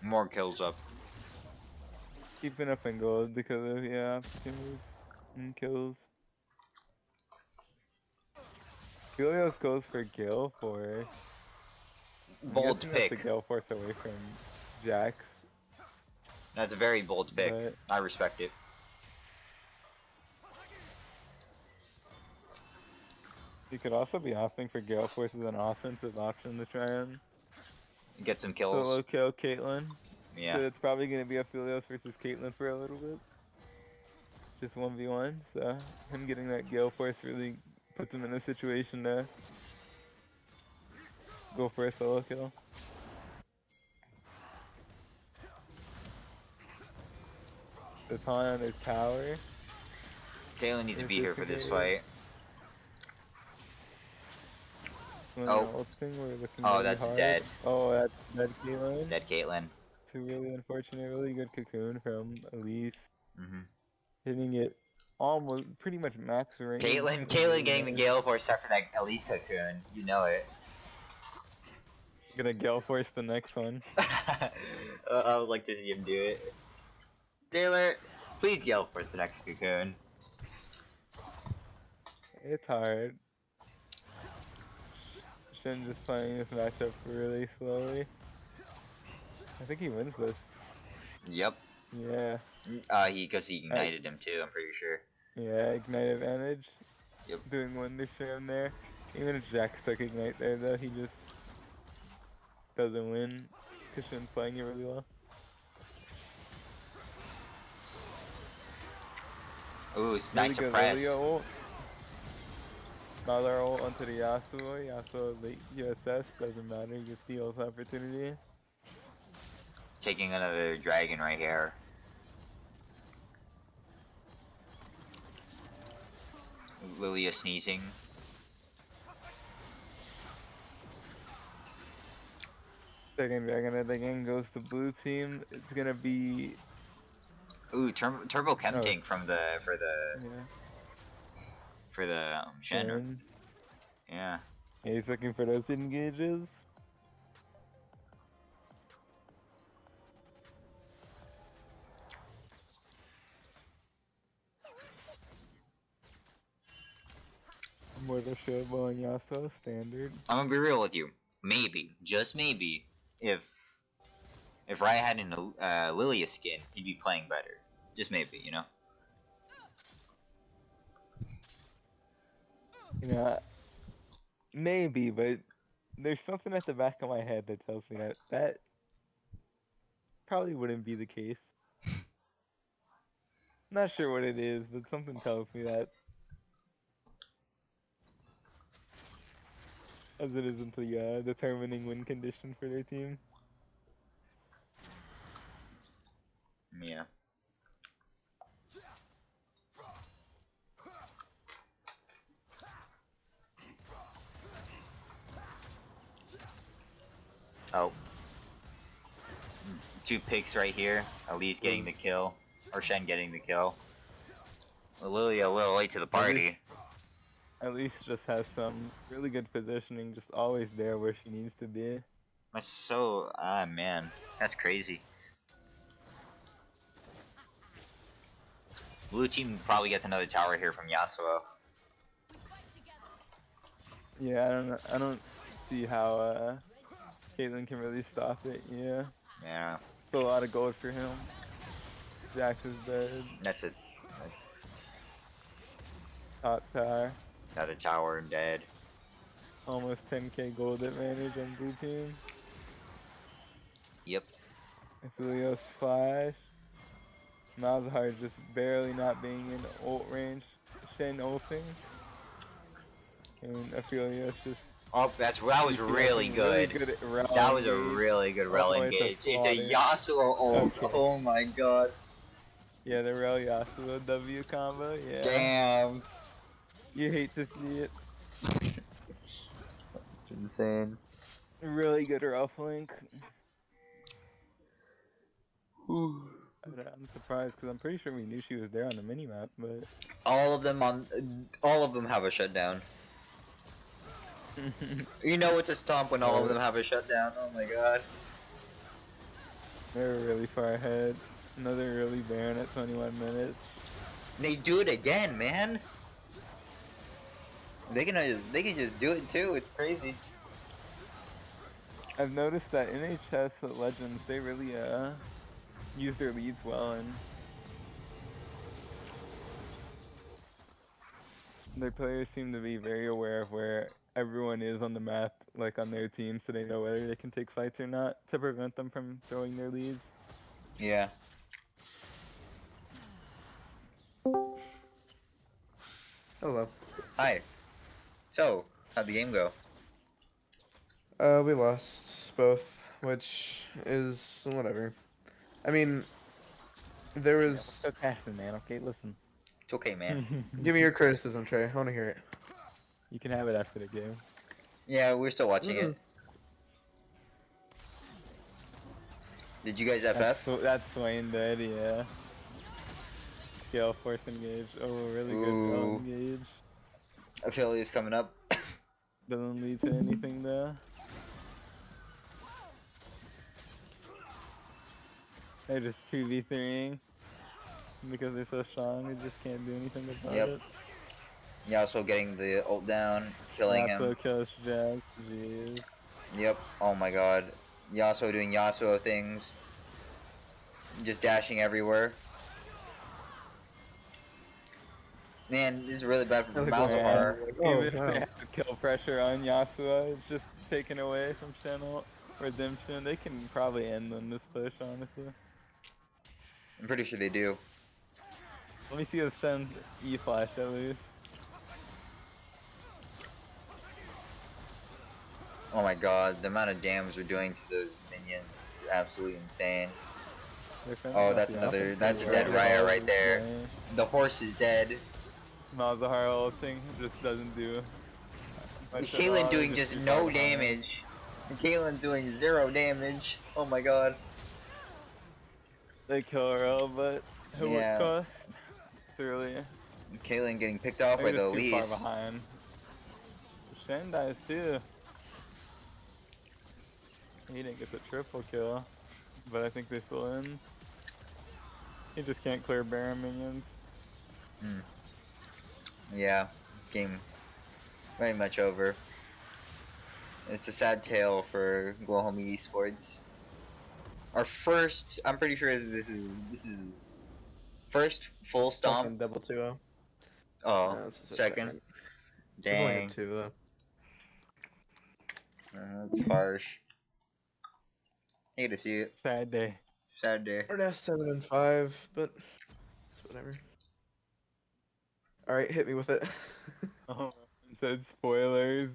more kills up. keeping up in gold because of opportunities and kills. Helios goes for Gale Force. I'm Bold guessing that's the pick. Gale Force away from Jax, That's a very bold pick. but I respect it. he could also be opting for Gale Force as an offensive option to try and Get some kills. solo kill Caitlyn. Yeah. So it's probably going to be a Helios versus Caitlyn for a little bit. Just 1v1, so him getting that Gale Force really puts him in a situation to go for a solo kill. The taunt on his tower. Kaylin needs to Is be here for this disengaged. fight. When Oh. ult thing, we're looking Oh, really that's hard. dead. Oh, that's dead Caitlyn. Dead Caitlyn. It's a really unfortunate, really good cocoon from Elise. Mm-hmm. Hitting it almost pretty much max range. And Caitlyn really getting the nice. Gale Force after that Elise cocoon. You know it. Gonna Gale Force the next one. I would like to see him do it. Taylor, please Gale Force the next cocoon. It's hard. Shin just playing this matchup really slowly. I think he wins this. Yep. Yeah. Because he ignited him too, I'm pretty sure. Yeah, Ignite advantage. Yep. Doing wonders for him there. Even if Jax took Ignite there though, he just doesn't win. Because Shin's playing it really well. Ooh, it's Really nice good suppress. Lilia ult. Another ult onto the Yasuo. Yasuo late USS, doesn't matter, just steals opportunity. Taking another dragon right here. Lilia sneezing. Second dragon of the game goes to blue team. It's gonna be Ooh, turbo chem Oh. tank from the yeah. Shen. Shin. Yeah. Yeah, he's looking for those engages. Mortal Shield Bow and Yasuo, standard. I'm gonna be real with you. Maybe, just maybe, if Raya had a Lilia skin, he'd be playing better. Just maybe, you know. You know, maybe, but there's something at the back of my head that tells me that probably wouldn't be the case. Not sure what it is, but something tells me that. As it isn't the determining win condition for their team. Yeah. Oh. 2 picks right here. Elise getting the kill. Or Shen getting the kill. Lilia a little late to the party. at least just has some really good positioning, just always there where she needs to be. That's so man, that's crazy. Blue team probably gets another tower here from Yasuo. Yeah, I don't see how Caitlyn can really stop it. Yeah, Yeah, still a lot of gold for him. Jax is dead. that's a Top tower. another tower dead. Almost 10k gold advantage on blue team. Yep. Aphelios flash. Malzahar just barely not being in ult range. Shen ulting. And Aphelios just Oh, that was really good. rel That was a engage. really good rel Oh, it's a engage. It's a slaughter. Yasuo ult. Okay. Oh my god. Yeah, the rel Yasuo W combo. Yeah. Damn. You hate to see it. It's insane. Really good rel flank. I'm surprised because I'm pretty sure we knew she was there on the minimap, but All of them have a shutdown. You know it's a stomp when all of them have a shutdown. Oh my god. they're really far ahead. Another early Baron at 21 minutes. They do it again, man. They can just do it too. It's crazy. I've noticed that NHS Legends, they really use their leads well, and their players seem to be very aware of where everyone is on the map, like on their team, so they know whether they can take fights or not to prevent them from throwing their leads. Yeah. Hello. Hi. So, how'd the game go? We lost both, which is whatever. I mean, there was. So casting, man. Okay, listen. It's okay, man. Give me your criticism, Trey. I want to hear it. You can have it after the game. Yeah, we're still watching it. Did you guys FF? That's Swain dead, yeah. Scale force engage. Oh, really good Ooh. engage. Affiliate's coming up. Doesn't lead to anything though. They're just 2v3ing because they're so strong. They just can't do anything about Yep. it. Yasuo getting the ult down, killing him. Yasuo kills Jax. Jeez. Yep. Oh my god. Yasuo doing Yasuo things. Just dashing everywhere. Man, this is really bad for Malzahar. Even if they have to kill pressure on Yasuo, it's just taken away from Channel Redemption. They can probably end on this push, honestly. I'm pretty sure they do. Let me see us send E-Flash at least. Oh my god, the amount of damage we're doing to those minions is absolutely insane. Oh, that's a dead Raya right there. The horse is dead. Malzahar ulting just doesn't do much at Caitlyn all. doing They just keep no falling behind. damage. Caitlyn's doing 0 damage. Oh my god. They kill her, but at Yeah. what cost? It's really Caitlyn getting picked off by they're the just too far Elise. behind. Shen dies too. He didn't get the triple kill, but I think they still in. He just can't clear Baron minions. Yeah, this game very much over. It's a sad tale for Guajome Esports. Our first, I'm pretty sure this is first full stomp. Second double 2-0. Oh, No, this is our second. We've only Dang, had 2 though. that's harsh. Hate to see it. Sad day. Sad day. We're now 7 and 5, but it's whatever. All right, hit me with it. Oh, it said spoilers.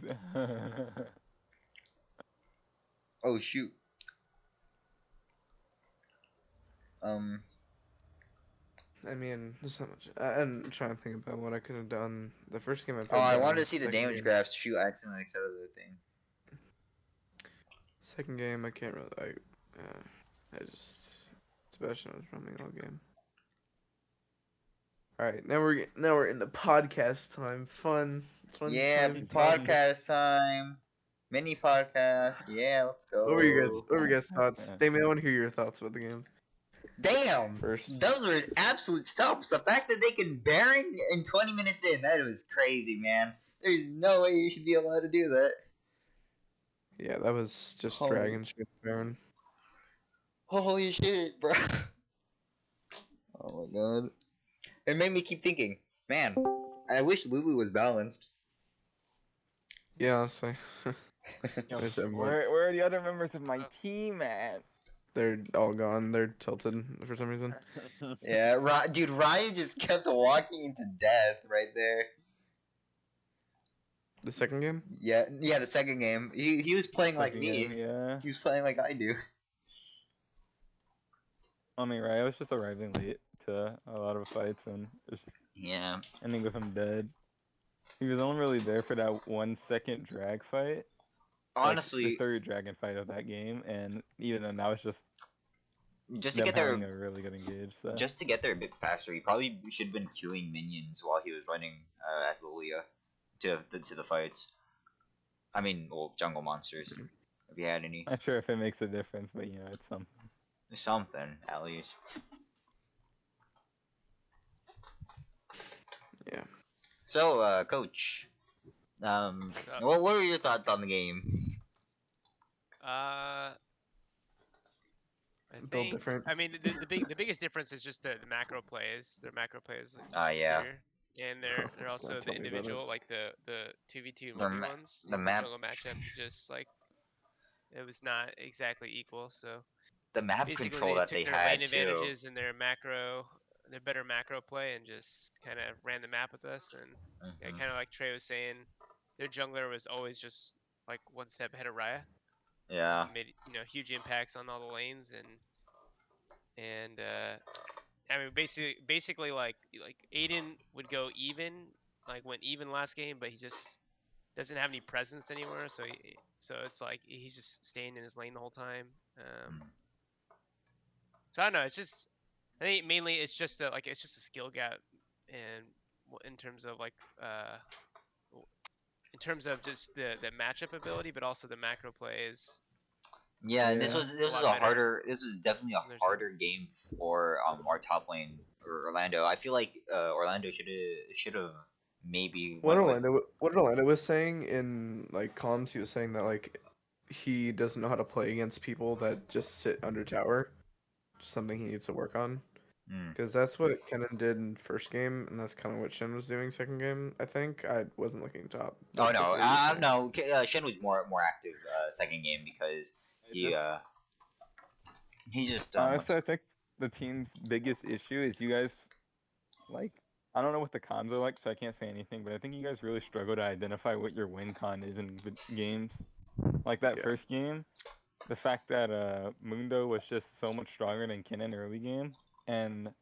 Oh shoot. I mean, there's so much. I'm trying to think about what I could have done. The first game I played. Oh, I down, wanted to see the second damage game- graphs. Shoot, I accidentally accepted the thing. Second game, I can't really. I just Sebastian was roaming all game. All right, now we're into podcast time. Fun, Fun Yeah, time. podcast time. Mini podcast. Yeah, let's What were you guys? go. What were your guys' thoughts? Damien, I want to hear your thoughts about the game Damn! first. Those were absolute stumps. The fact that they can Baron in 20 minutes in, that was crazy, man. There's no way you should be allowed to do that. Yeah, that was just Holy, dragon shit, Baron. holy shit, bro. Oh my god. It made me keep thinking, man, I wish Lulu was balanced. Yeah, honestly, Yo, There's that more. where are the other members of my team at? They're all gone. They're tilted for some reason. Yeah, dude, Ryan just kept walking into death right there. The second game. Yeah, the second game. He was playing like Second me. game, yeah. He was playing like I do. I mean, right? I was just arriving late to a lot of fights and just Yeah. ending with him dead. He was only really there for that 1 second drag fight. Honestly, Like the third dragon fight of that game, and even then, that was just just to them get there, having a really good engage. So. just to get there a bit faster, he probably should have been queuing minions while he was running as Lilia to the fights. I mean, well, jungle monsters, if you had any. Not sure if it makes a difference, but it's something. Something, at least. Yeah. So, Coach, what were your thoughts on the game? I Build think. different. I mean, the biggest difference is just the macro plays. Their macro plays. Yeah. Superior. And they're also Don't the tell me about it. individual, like the 2v2 The multi ma- ones. the map- jungle matchup just like it was not exactly equal. So The map basically, control that took they their had lane too. advantages and their better macro play, and just kind of ran the map with us. And yeah, Mhm. kind of like Trey was saying, their jungler was always just like one step ahead of Raya. Yeah. Made huge impacts on all the lanes, and I mean basically like Aiden would go even, like went even last game, but he just doesn't have any presence anymore. So it's like he's just staying in his lane the whole time. So I don't know. It's just I think mainly it's just a skill gap, and in terms of in terms of just the matchup ability, but also the macro plays. Yeah, and Yeah. this was lot a better harder. This is definitely on their a side. harder game for our top lane or Orlando. I feel like Orlando should have maybe What went with. Orlando was saying in like comms, he was saying that like he doesn't know how to play against people that just sit under tower. Just something he needs to work on. Mm. Because that's what Kennen did in first game, and that's kind of what Shen was doing second game. I think I wasn't looking top. Oh but no, that's what he was saying. no. Shen was more active second game because he just Honestly, I think the team's biggest issue is you guys, like, I don't know what the cons are like, so I can't say anything, but I think you guys really struggle to identify what your win con is in games. Like that Yeah. first game, the fact that Mundo was just so much stronger than Kennen early game, and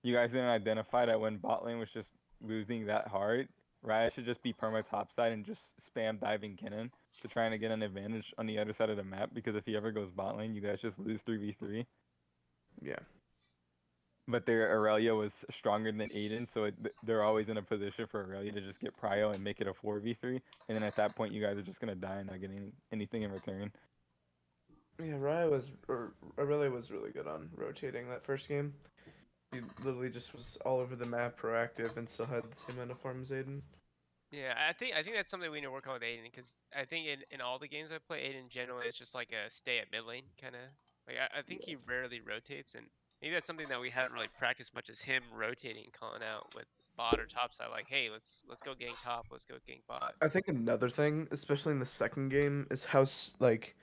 you guys didn't identify that when bot lane was just losing that hard, Riot should just be perma topside and just spam diving Kennen to trying to get an advantage on the other side of the map, because if he ever goes bot lane, you guys just lose 3v3. Yeah. But their Aurelia was stronger than Aiden, so they're always in a position for Aurelia to just get prio and make it a 4v3, and then at that point you guys are just going to die and not get anything in return. Yeah, Aurelia was really good on rotating that first game. He literally just was all over the map, proactive, and still had the same amount of farm as Aiden. Yeah, I think that's something we need to work on with Aiden, because I think in all the games I play, Aiden generally is just like a stay at mid lane kind of. Like I think he rarely rotates, and maybe that's something that we haven't really practiced much, is him rotating, calling out with bot or top side, like, hey, let's go gank top, let's go gank bot. I think another thing, especially in the second game, is how like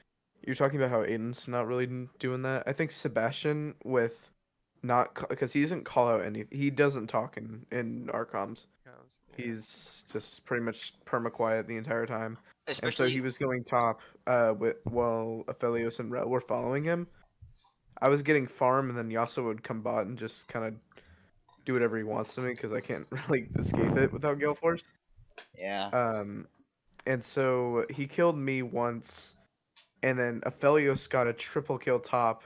you're talking about how Aiden's not really doing that. I think Sebastian with not because he doesn't call out anything. He doesn't talk in our comms. Yeah. He's just pretty much perma quiet the entire time. And so especially he was going top while Aphelios and Rel were following him. I was getting farm, and then Yasuo would come bot and just kind of do whatever he wants to me because I can't really escape it without Gale Force. yeah. And so he killed me once, and then Aphelios got a triple kill top,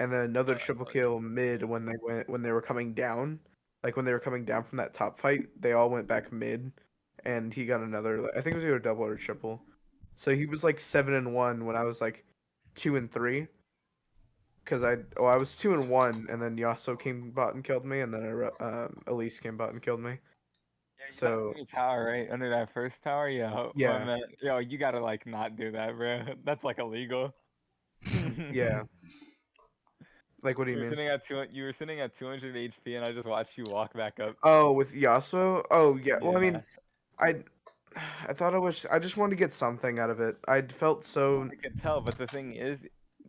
and then another triple kill mid when they were coming down. Like when they were coming down from that top fight, they all went back mid, and he got another. I think it was either double or triple. So he was like 7-1 when I was like 2-3. Because I was 2-1, and then Yasuo came bot and killed me, and then Elise came bot and killed me. You got So under tower, right? Under that first tower, yo, my yeah, man, yo, you gotta like not do that, bro. That's like illegal. yeah. Like, what do you You were mean? sitting at you were sitting at 200 HP, and I just watched you walk back up. Oh, with Yasuo? Oh yeah. Well, I Yeah, mean, I I thought I just wanted to get something out of it. I felt so I could tell, but the thing is,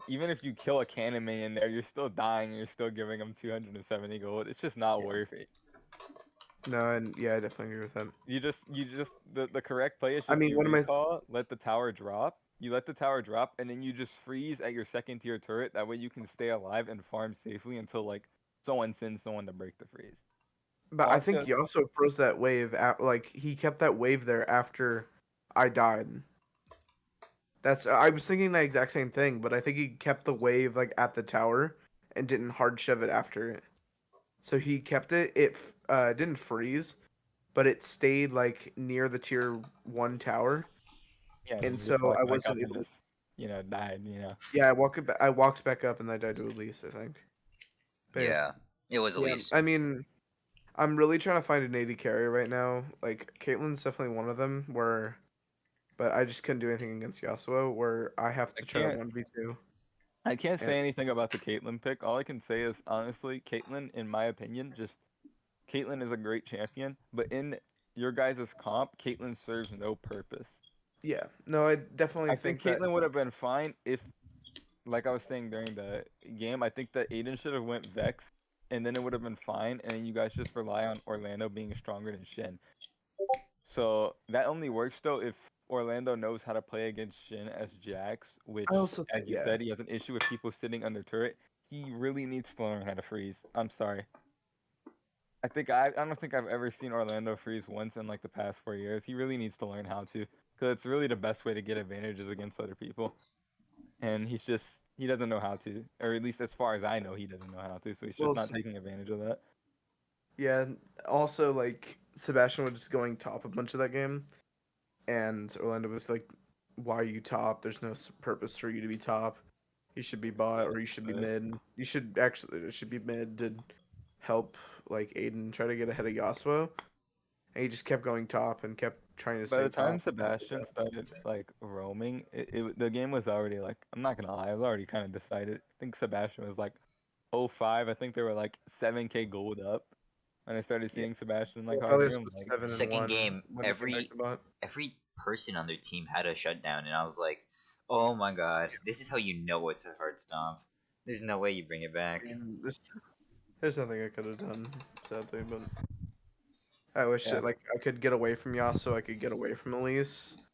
even if you kill a cannon main in there, you're still dying. And you're still giving them 270 gold. It's just not yeah. worth it. No, and yeah, I definitely agree with that. You just the correct play is I just mean, you one of my recall, let the tower drop. You let the tower drop, and then you just freeze at your second tier turret. That way you can stay alive and farm safely until like someone sends someone to break the freeze. but I think Also, Yasuo froze that wave like he kept that wave there after I died. I was thinking the exact same thing, but I think he kept the wave like at the tower and didn't hard shove it after it. So he kept it. It didn't freeze, but it stayed like near the tier 1 tower, yeah, and then and you so just I walk back wasn't up and able. just died. Yeah, I walked back up and I died to Elise, I think. But yeah, Yeah, it was yeah. Elise. I mean, I'm really trying to find an AD carry right now. Like Caitlyn's definitely one of them. But I just couldn't do anything against Yasuo. Where I have I to try to can't 1v2. I can't And say anything about the Caitlyn pick. All I can say is honestly, Caitlyn, in my opinion, just Caitlyn is a great champion, but in your guys' comp, Caitlyn serves no purpose. yeah, no, I definitely I think think that. Caitlyn would have been fine if, like I was saying during the game, I think that Aiden should have went Vex, and then it would have been fine, and then you guys just rely on Orlando being stronger than Shin. So that only works though if Orlando knows how to play against Shin as Jax, I which, also as think you yeah. said, he has an issue with people sitting under turret. He really needs to learn how to freeze. I'm sorry. I don't think I've ever seen Orlando freeze once in like the past 4 years. He really needs to learn how to, because it's really the best way to get advantages against other people. And he doesn't know how to, or at least as far as I know, he doesn't know how to. So he's just Well, not taking advantage of that. yeah. Also, like Sebastian was just going top a bunch of that game, and Orlando was like, "Why are you top? There's no purpose for you to be top. You should be bot or you should be But mid. You should actually it should be mid to help like Aiden try to get ahead of Yasuo." And he just kept going top and kept trying to by stay the time top. Sebastian started like roaming, the game was already like, I'm not gonna lie, I was already kind of decided. I think Sebastian was like 05. I think they were like 7K gold up. And I started Yeah, seeing Sebastian like well, hard Felius game. was Like, seven and Second one game, when he came back to bot. every person on their team had a shutdown, and I was like, "Oh my god, this is how you know it's a hard stomp. There's no way you bring it back." And there's nothing I could have done, sadly, but I wish yeah. that like I could get away from Yasuo, I could get away from Elise,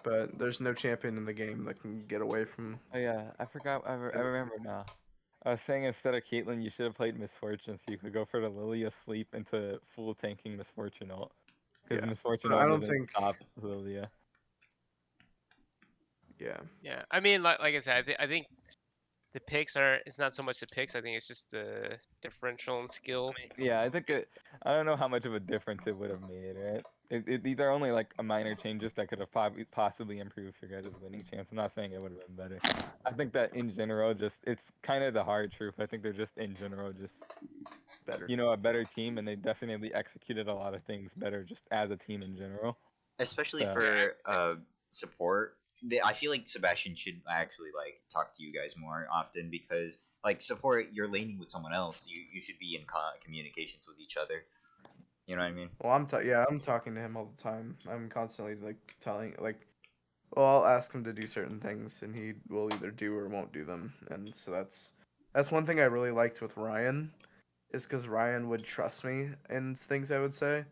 but there's no champion in the game that can get away from. Oh yeah, I forgot. I remember now. I was saying instead of Caitlyn, you should have played Misfortune, so you could go for the Lily asleep into full tanking Misfortune ult. Because Yeah, Misfortune but I ult don't doesn't think. stop Lilia. Yeah, Yeah, I mean, like I said, I think the picks are. It's not so much the picks. I think it's just the differential in skill. Yeah, I think I don't know how much of a difference it would have made, right? These are only like a minor changes that could have possibly improved your guys' winning chance. I'm not saying it would have been better. I think that in general, just it's kind of the hard truth. I think they're just in general just better. a better team, and they definitely executed a lot of things better just as a team in general. Especially So Yeah, for support. I feel like Sebastian should actually like talk to you guys more often, because like support, you're laning with someone else. You should be in communications with each other. You know what I mean? Well, I'm talking to him all the time. I'm constantly like telling like, well, I'll ask him to do certain things, and he will either do or won't do them, and so that's one thing I really liked with Ryan, is because Ryan would trust me in things I would say.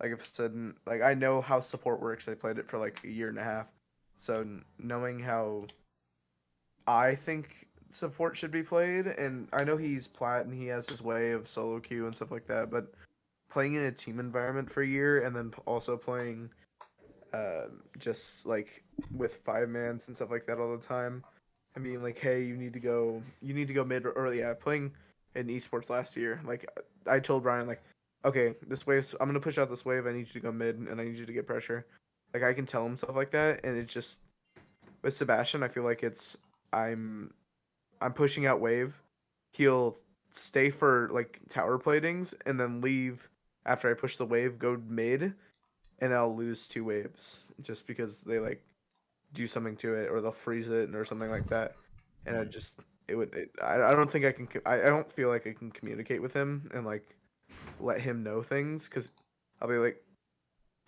Like if I said like I know how support works. I played it for like a year and a half, so knowing how I think support should be played, and I know he's plat and he has his way of solo queue and stuff like that, but playing in a team environment for a year and then also playing just like with five mans and stuff like that all the time. I mean, like, hey, you need to go mid or early. Yeah, playing in esports last year, like I told Ryan, like, okay, this wave, I'm gonna push out this wave. I need you to go mid, and I need you to get pressure. Like I can tell him stuff like that, and it's just with Sebastian. I feel like it's I'm I'm pushing out wave. He'll stay for like tower platings, and then leave after I push the wave. Go mid, and I'll lose 2 waves just because they like do something to it, or they'll freeze it or something like that. And it just it would I don't think I can I don't feel like I can communicate with him and like let him know things because I'll be like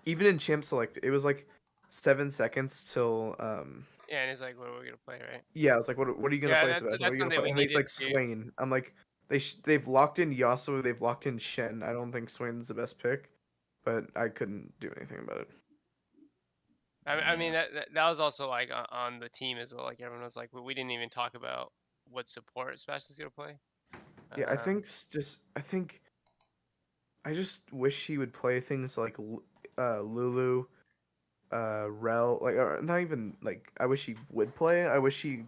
even in champ select it was like 7 seconds till Yeah, and he's like, what are we gonna play, right? yeah I was like what are you gonna Yeah, play that's Sebastian, what are that's you gonna something play, we and he's needed like to do. Swain. I'm like they've locked in Yasuo, they've locked in Shen. I don't think Swain's the best pick, but I couldn't do anything about it. I mean, Yeah. that was also like on the team as well. Like everyone was like, we didn't even talk about what support Sebastian's gonna play. Yeah, I think I just wish he would play things like Lulu, Rel, like or not even like I wish he would play. I wish he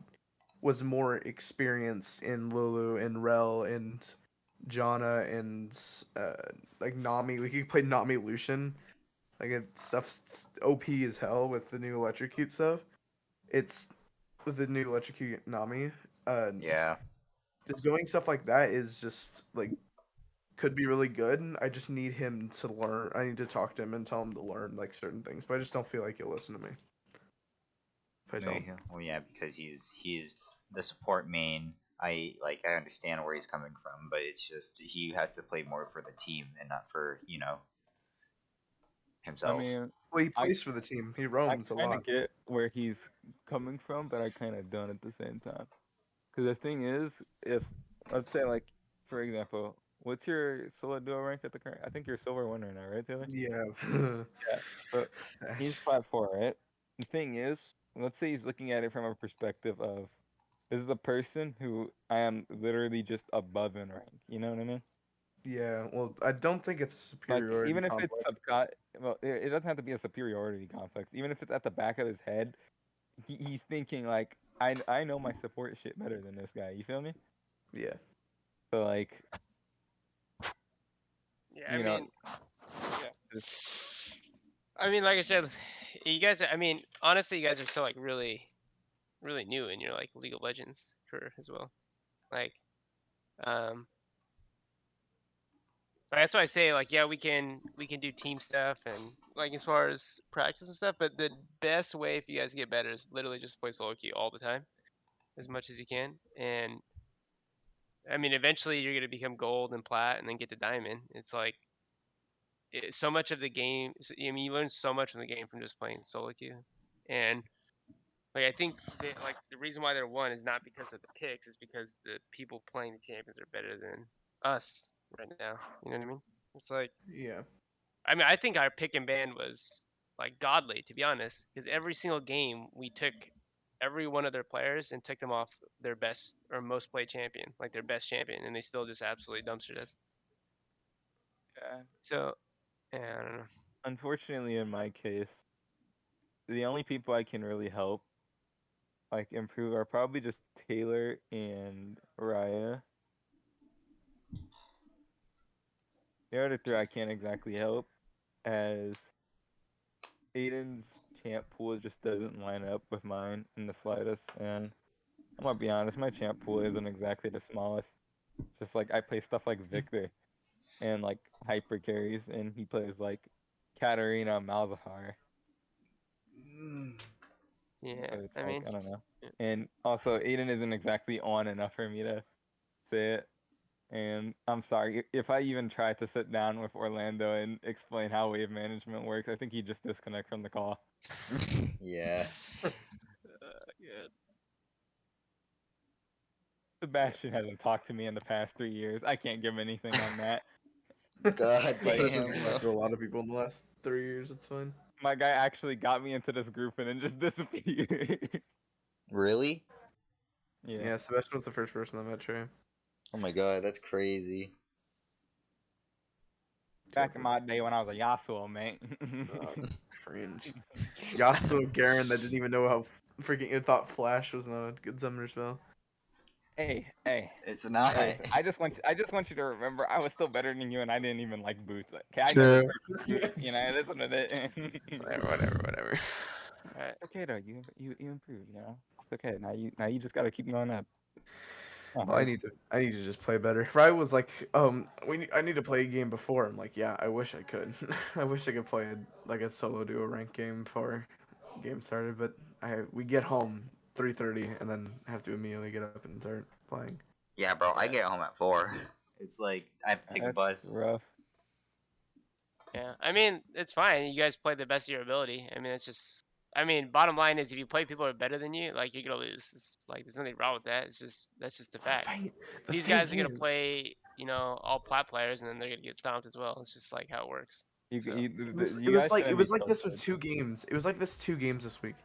was more experienced in Lulu and Rel and Janna and like Nami. We could play Nami Lucian. Like stuff's OP as hell with the new electrocute stuff. It's with the new electrocute Nami. Yeah. Just doing stuff like that is just like could be really good. I just need him to learn. I need to talk to him and tell him to learn like certain things. But I just don't feel like he'll listen to me if I tell him. Well, yeah, because he's the support main. I understand where he's coming from, but it's just he has to play more for the team and not for I himself. mean, Well, he I plays for the team. He I roams a kind of lot. get where he's coming from, but I kind of don't at the same time. Because the thing is, if let's say like, for example, what's your solo duo rank at the current? I think you're silver one right now, right, Taylor? Yeah. Yeah. So he's Stash. 5'4", right? The thing is, let's say he's looking at it from a perspective of, this is a person who I am literally just above in rank. You know what I mean? Yeah. Well, I don't think it's a Like superiority even if it's complex. well, it doesn't have to be a superiority complex. Even if it's at the back of his head, he's thinking like, I know my support shit better than this guy. You feel me? Yeah. So like, yeah, I you know, mean, yeah. just, I mean, like I said, you guys. I mean, honestly, you guys are still like really, really new in your like League of Legends career as well. Like, um, that's why I say like, yeah, we can do team stuff and like as far as practice and stuff. But the best way if you guys get better is literally just play solo queue all the time, as much as you can. And I mean, eventually you're gonna become gold and plat and then get to diamond. It's like so much of the game. I mean, you learn so much from the game from just playing solo queue. And like I think like the reason why they're one is not because of the picks, it's because the people playing the champions are better than us right now. You know what I mean? It's like Yeah. I mean I think our pick and ban was like godly to be honest, because every single game we took every one of their players and took them off their best or most played champion, like their best champion, and they still just absolutely dumpstered us. yeah. So yeah, I don't know. Unfortunately, in my case, the only people I can really help like improve are probably just Taylor and Raya. The other three I can't exactly help, as Aiden's champ pool just doesn't line up with mine in the slightest. And I'm gonna be honest, my champ pool isn't exactly the smallest. Just like I play stuff like Victor and like hyper carries, and he plays like Katarina Malzahar. Yeah, So it's I like mean, I don't know. yeah. And also, Aiden isn't exactly on enough for me to say it. And I'm sorry if I even try to sit down with Orlando and explain how wave management works. I think he just disconnect from the call. Yeah. Yeah. Sebastian hasn't talked to me in the past 3 years. I can't give anything on that. God Like, that damn, doesn't bro. talk to a lot of people in the last 3 years. It's fine. My guy actually got me into this group and then just disappeared. Really? Yeah. Yeah, Sebastian was the first person I met Trey. Oh my god, that's crazy. Back in my day when I was a Yasuo, man. Cringe. Yasuo Garen that didn't even know how freaking it thought Flash was not a good summoner spell. Hey. It's not. Hey, I just want you to remember I was still better than you, and I didn't even like boots. Okay, I never True. purchased boots. You know, that's what it is. Whatever. Alright. Okay though, you improved. You know, it's okay. Now you just gotta keep going up. Not Well, I hard. need to just play better. Ryan was like, I need to play a game before. I'm like, yeah, I wish I could. I wish I could play like a solo duo rank game before game started, but we get home 3:30 and then have to immediately get up and start playing. Yeah, bro. I Yeah. get home at 4. It's like I have to take a That's bus. rough. Yeah, I mean, it's fine. You guys play the best of your ability. I mean, it's just, I mean, bottom line is if you play people who are better than you, like you're gonna lose. It's like there's nothing wrong with that. It's just that's just a fact. The These thing guys are gonna is, play, all plat players, and then they're gonna get stomped as well. It's just like how it works. You So you it you was guys like shouldn't be this with tilted. 2 games. It was like this 2 games this week.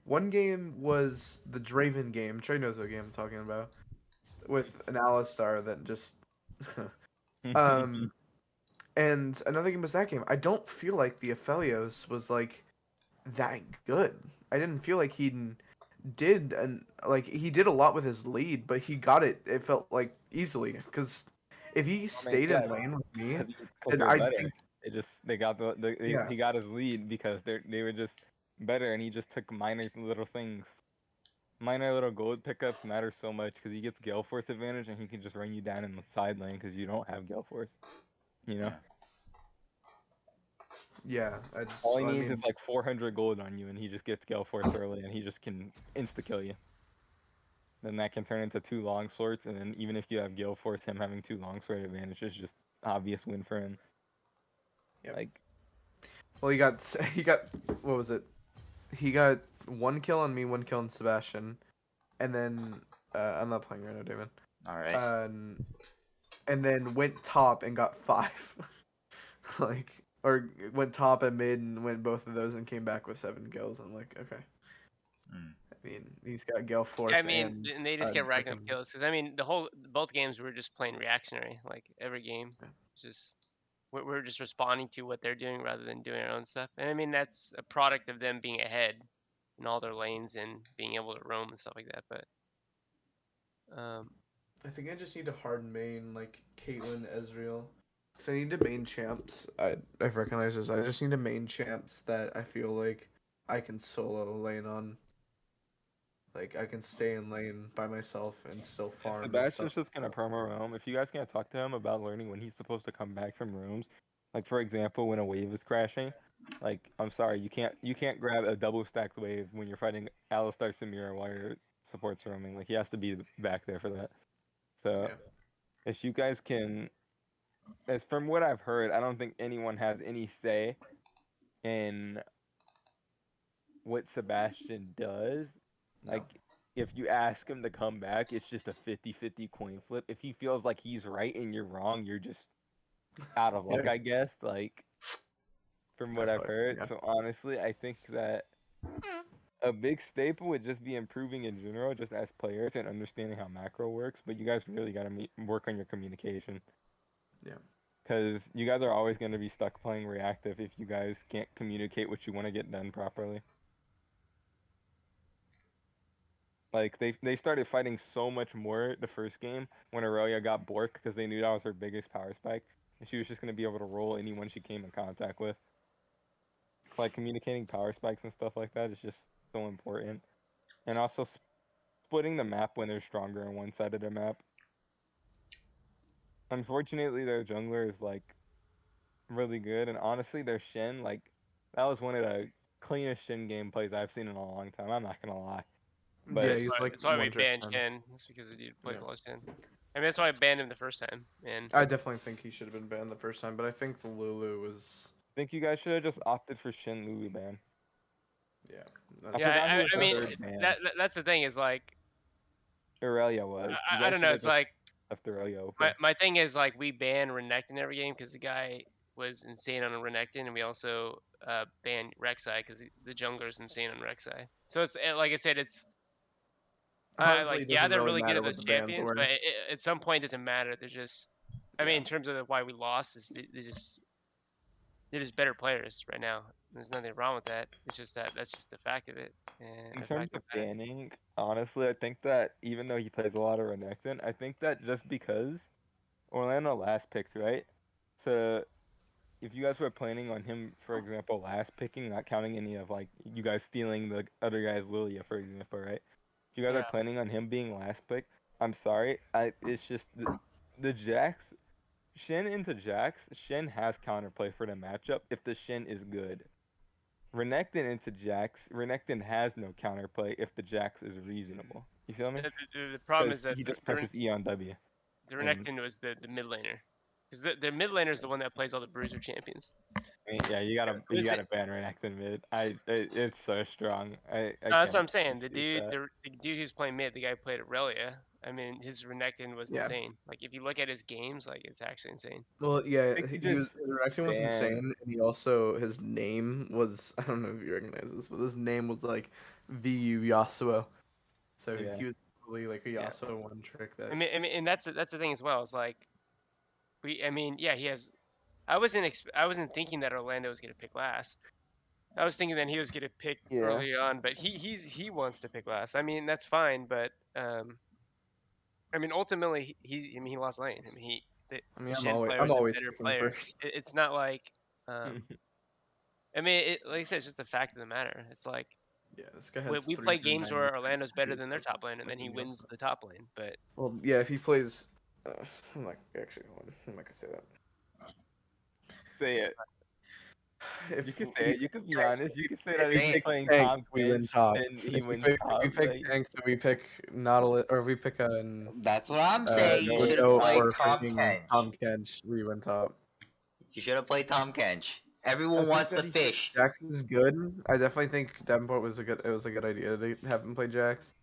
One game was the Draven game. Trey knows what game I'm talking about. With an Alistar that just um and another game was that game. I don't feel like the Aphelios was like that good. I didn't feel like he did a lot with his lead, but he got it. It felt like easily because if he I mean, stayed yeah, in lane with me, because then they're I better. think They got yeah, he got his lead because they were just better, and he just took minor little things. Minor little gold pickups matter so much because he gets Gale Force advantage, and he can just run you down in the side lane because you don't have Gale Force. You know, Yeah. yeah. all he I needs mean, is like 400 gold on you, and he just gets Gale Force early, and he just can insta kill you. Then that can turn into 2 longswords, and then even if you have Gale Force, him having 2 longsword advantage is just obvious win for him. Yep. Like, well, he got what was it? He got 1 kill on me, 1 kill on Sebastian, and then I'm not playing right now, Damon. All right. And then went top and got 5. Like, or went top and mid and went both of those and came back with 7 kills. I'm like, okay. Mm. I mean, he's got Gale I Force mean, and and they just get racking up freaking kills because I mean both games we were just playing reactionary. Like every game, Yeah. it's just we're just responding to what they're doing rather than doing our own stuff. And I mean that's a product of them being ahead in all their lanes and being able to roam and stuff like that. But I think I just need to hard main like Caitlyn, Ezreal. Cause I need to main champs. I've recognized this. I just need to main champs that I feel like I can solo lane on. Like I can stay in lane by myself and still if farm and stuff. Sebastian's just gonna promo roam, if you guys can't talk to him about learning when he's supposed to come back from rooms, like for example, when a wave is crashing, like I'm sorry, you can't grab a double stacked wave when you're fighting Alistar Samira while your support's roaming. Like he has to be back there for that. So Yeah. if you guys can, as from what I've heard, I don't think anyone has any say in what Sebastian does. No. Like, if you ask him to come back, it's just a 50-50 coin flip. If he feels like he's right and you're wrong, you're just out of luck, Yeah. I guess. Like, from what That's I've what. heard. Yeah. So, honestly, I think that a big staple would just be improving in general, just as players and understanding how macro works. But you guys really got to work on your communication. Yeah. Because you guys are always going to be stuck playing reactive if you guys can't communicate what you want to get done properly. Like they started fighting so much more the first game when Aurelia got Bork because they knew that was her biggest power spike, and she was just gonna be able to roll anyone she came in contact with. Like communicating power spikes and stuff like that is just so important, and also splitting the map when they're stronger on one side of the map. Unfortunately, their jungler is like really good, and honestly, their Shin that was one of the cleanest Shin gameplays I've seen in a long time. I'm not gonna lie, Yeah, but he's like that's why we 1-10. banned Ken. It's because the dude plays Yeah. a lot of Shin. I mean that's why I banned him the first time. And I definitely think he should have been banned the first time, but I think the Lulu was I think you guys should have just opted for Shin Lulu ban. yeah. I yeah, forgot who was I the mean third ban. that's the thing is like Aurelia was. You I guys don't should know. have It's just like left Aurelia open. my thing is like we banned Renekton every game because the guy was insane on Renekton, and we also banned Rek'Sai because the jungler is insane on Rek'Sai. So it's like I said, it's Honestly, like it yeah, doesn't they're really really good matter at the what the bans champions, were. but at some point it doesn't matter. They're just I mean Yeah. in terms of why we lost is they just they're just better players right now. There's nothing wrong with that. It's just that's just the fact of it. And In the terms fact of of the matter. banning, honestly, I think that even though he plays a lot of Renekton, I think that just because Orlando last picked, right? So if you guys were planning on him, for example, last picking, not counting any of like you guys stealing the other guy's Lilia, for example, right? If you guys Yeah. are planning on him being last pick, I'm sorry. It's just the Jax Shin into Jax. Shin has counterplay for the matchup if the Shin is good. Renekton into Jax. Renekton has no counterplay if the Jax is reasonable. You feel me? The problem is Because that he just presses E on W. the And Renekton was the mid laner. Because the mid laner is the one that plays all the bruiser champions. I mean, yeah, you gotta Who you is it? gotta ban Renekton mid. It's so strong. I No, that's what can't I'm saying. dispute that. The dude who's playing mid, the guy who played Aurelia. I mean, his Renekton was Yeah. insane. Like if you look at his games, like it's actually insane. Well, yeah, I think he he was just his reaction was bans. insane, and he also his name was I don't know if you recognize this, but his name was like VU Yasuo. So Yeah. he was probably like a Yeah. Yasuo one trick that. And that's the thing as well. Is like I mean, yeah, he has. I wasn't thinking that Orlando was gonna pick last. I was thinking that he was gonna pick Yeah. early on, but he wants to pick last. I mean, that's fine, but I mean, ultimately he lost lane. I mean, I the mean, Shen player I'm is a always better picking player. first. It's not like, I mean, like I said, it's just the fact of the matter. It's like Yeah, this guy we, has we play games 390 where Orlando's better than their plus top lane, and then he nothing else. wins the top lane. But Well, yeah, if he plays, I'm not actually hold on, I'm not gonna say that. Say it. If You can say it. You can be honest. You can say that if if we Say he's it. pick playing tank, Tom we win Kench top. and he If we wins pick, top. tanks, so we pick Nautilus, or we pick That's what I'm saying. You should have no, played or Tom freaking Kench. Tom Kench, we win top. You should have played Tom Kench. I Everyone think wants that the he fish. Jax is good. I definitely think Davenport was it was a good idea to have him play Jax,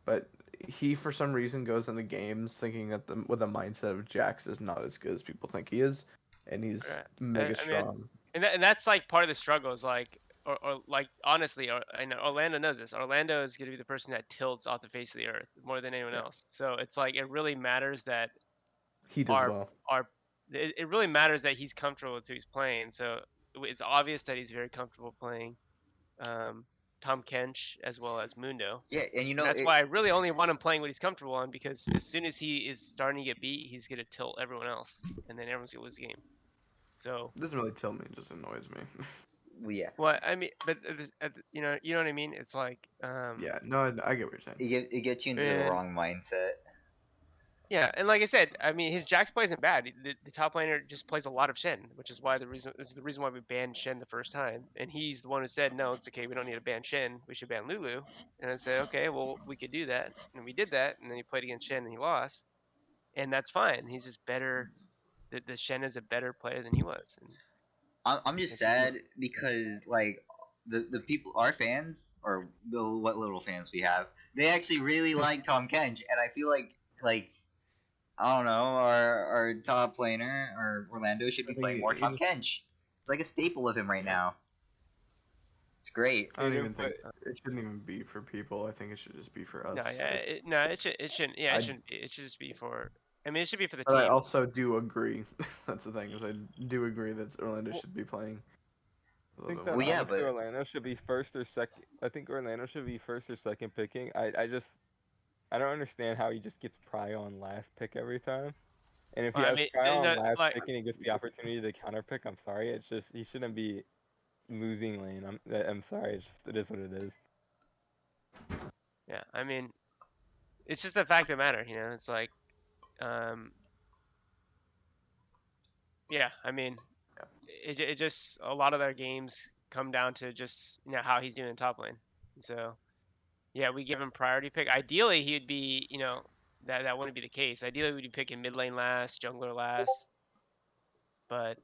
but he for some reason goes into games thinking that with a mindset of Jax is not as good as people think he is, and he's mega I mean, strong. and that's like part of the struggle is like, or like honestly, I know Orlando knows this. Orlando is going to be the person that tilts off the face of the earth more than anyone Yeah. else. So it's like it really matters that He does our well. our it really matters that he's comfortable with who he's playing. So it's obvious that he's very comfortable playing Tom Kench as well as Mundo. Yeah, and you And know that's it. why I really only want him playing what he's comfortable on, because as soon as he is starting to get beat, he's gonna tilt everyone else, and then everyone's gonna lose the game. So, It doesn't really tell me; it just annoys me. Well, yeah, well, I mean, but you know what I mean. It's like, Yeah, no, I get what you're saying. it gets you into the and wrong mindset. yeah, and like I said, I mean, his Jax play isn't bad. The top laner just plays a lot of Shen, which is why the reason why we banned Shen the first time. And he's the one who said, no, it's okay, we don't need to ban Shen, we should ban Lulu. And I said, okay, well, we could do that, and we did that. And then he played against Shen and he lost, and that's fine. He's just better. The Shen is a better player than he was. And I'm just sad because like the people, our fans, or what little fans we have, they actually really like Tom Kench, and I feel like I don't know, our top laner or Orlando should be I think playing more he Tom just- Kench. It's like a staple of him right now. It's great. I don't He even didn't think it shouldn't even be for people. I think it should just be for us. no, yeah, It's- it shouldn't. Yeah, I- it shouldn't. It should just be for. I mean, it should be for the But I team. also do agree. That's the thing is I do agree that Orlando Well- should be playing. I think that Well, yeah, honestly but- Orlando should be first or second. I think Orlando should be first or second picking. I don't understand how he just gets Pry on last pick every time. And if he Well, I has mean, Pry on no, last like- pick and he gets the opportunity to counter pick, I'm sorry. It's just he shouldn't be losing lane. I'm sorry. It is what it is. Yeah, I mean, it's just a fact of the matter, you know. It's like, yeah, I mean, it just a lot of their games come down to just how he's doing in top lane. So, yeah, we give him priority pick. Ideally, he'd be, that wouldn't be the case. Ideally, we'd be picking mid lane last, jungler last. But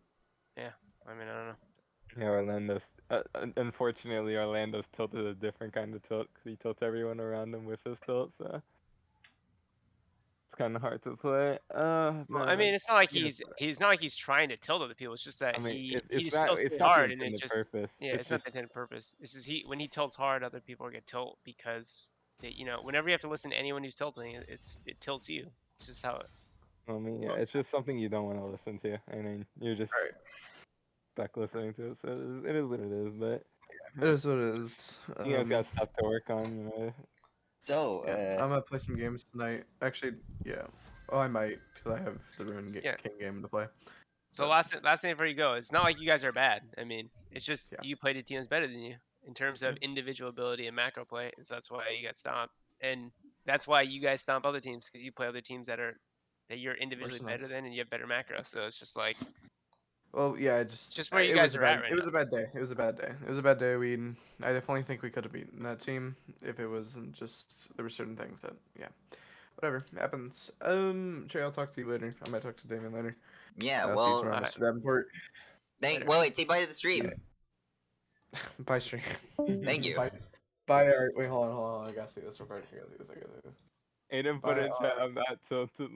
yeah, I mean, I don't know. Yeah, Orlando's unfortunately Orlando's tilt is a different kind of tilt 'cause he tilts everyone around him with his tilt, so it's kind of hard to play. Well, I Man, mean, it's not like yeah, he's not like he's trying to tilt other people. It's just that I mean, he it's just not tilts it's really not the hard, and it intended just purpose. yeah, It's it's not just the intended purpose. It's just when he tilts hard, other people are gonna tilt because whenever you have to listen to anyone who's tilting, it tilts you. It's just how it. I mean, yeah, it's just something you don't want to listen to. I mean, you're just Right. back listening to it, so it is what it is. But It is what it is. you guys got stuff to work on, you know. So, Yeah, I'm gonna play some games tonight. Actually, yeah. Oh, I might because I have the Yeah. King game to play. So last thing before you go, it's not like you guys are bad. I mean, it's just Yeah. you played a team that's better than you in terms of individual ability and macro play, and so that's why you got stomped. And that's why you guys stomp other teams because you play other teams that you're individually than better us. than, and you have better macro. So it's just like Well, yeah, it's just where you it guys was a are bad at right it was now. a bad day. It was a bad day. It was a bad day. I definitely think we could have beaten that team if it wasn't just there were certain things that whatever happens. Trey, I'll talk to you later. I might talk to Damien later. yeah, I'll see you well, tomorrow, Alright. Mr. Davenport. thank. Later. Well, wait, say bye to the stream. Yeah. Bye, stream. Thank you. Bye. Bye. Wait, hold on. I gotta see this real quick. I gotta see this. Aiden put Bye, in chat, I'm not tilted.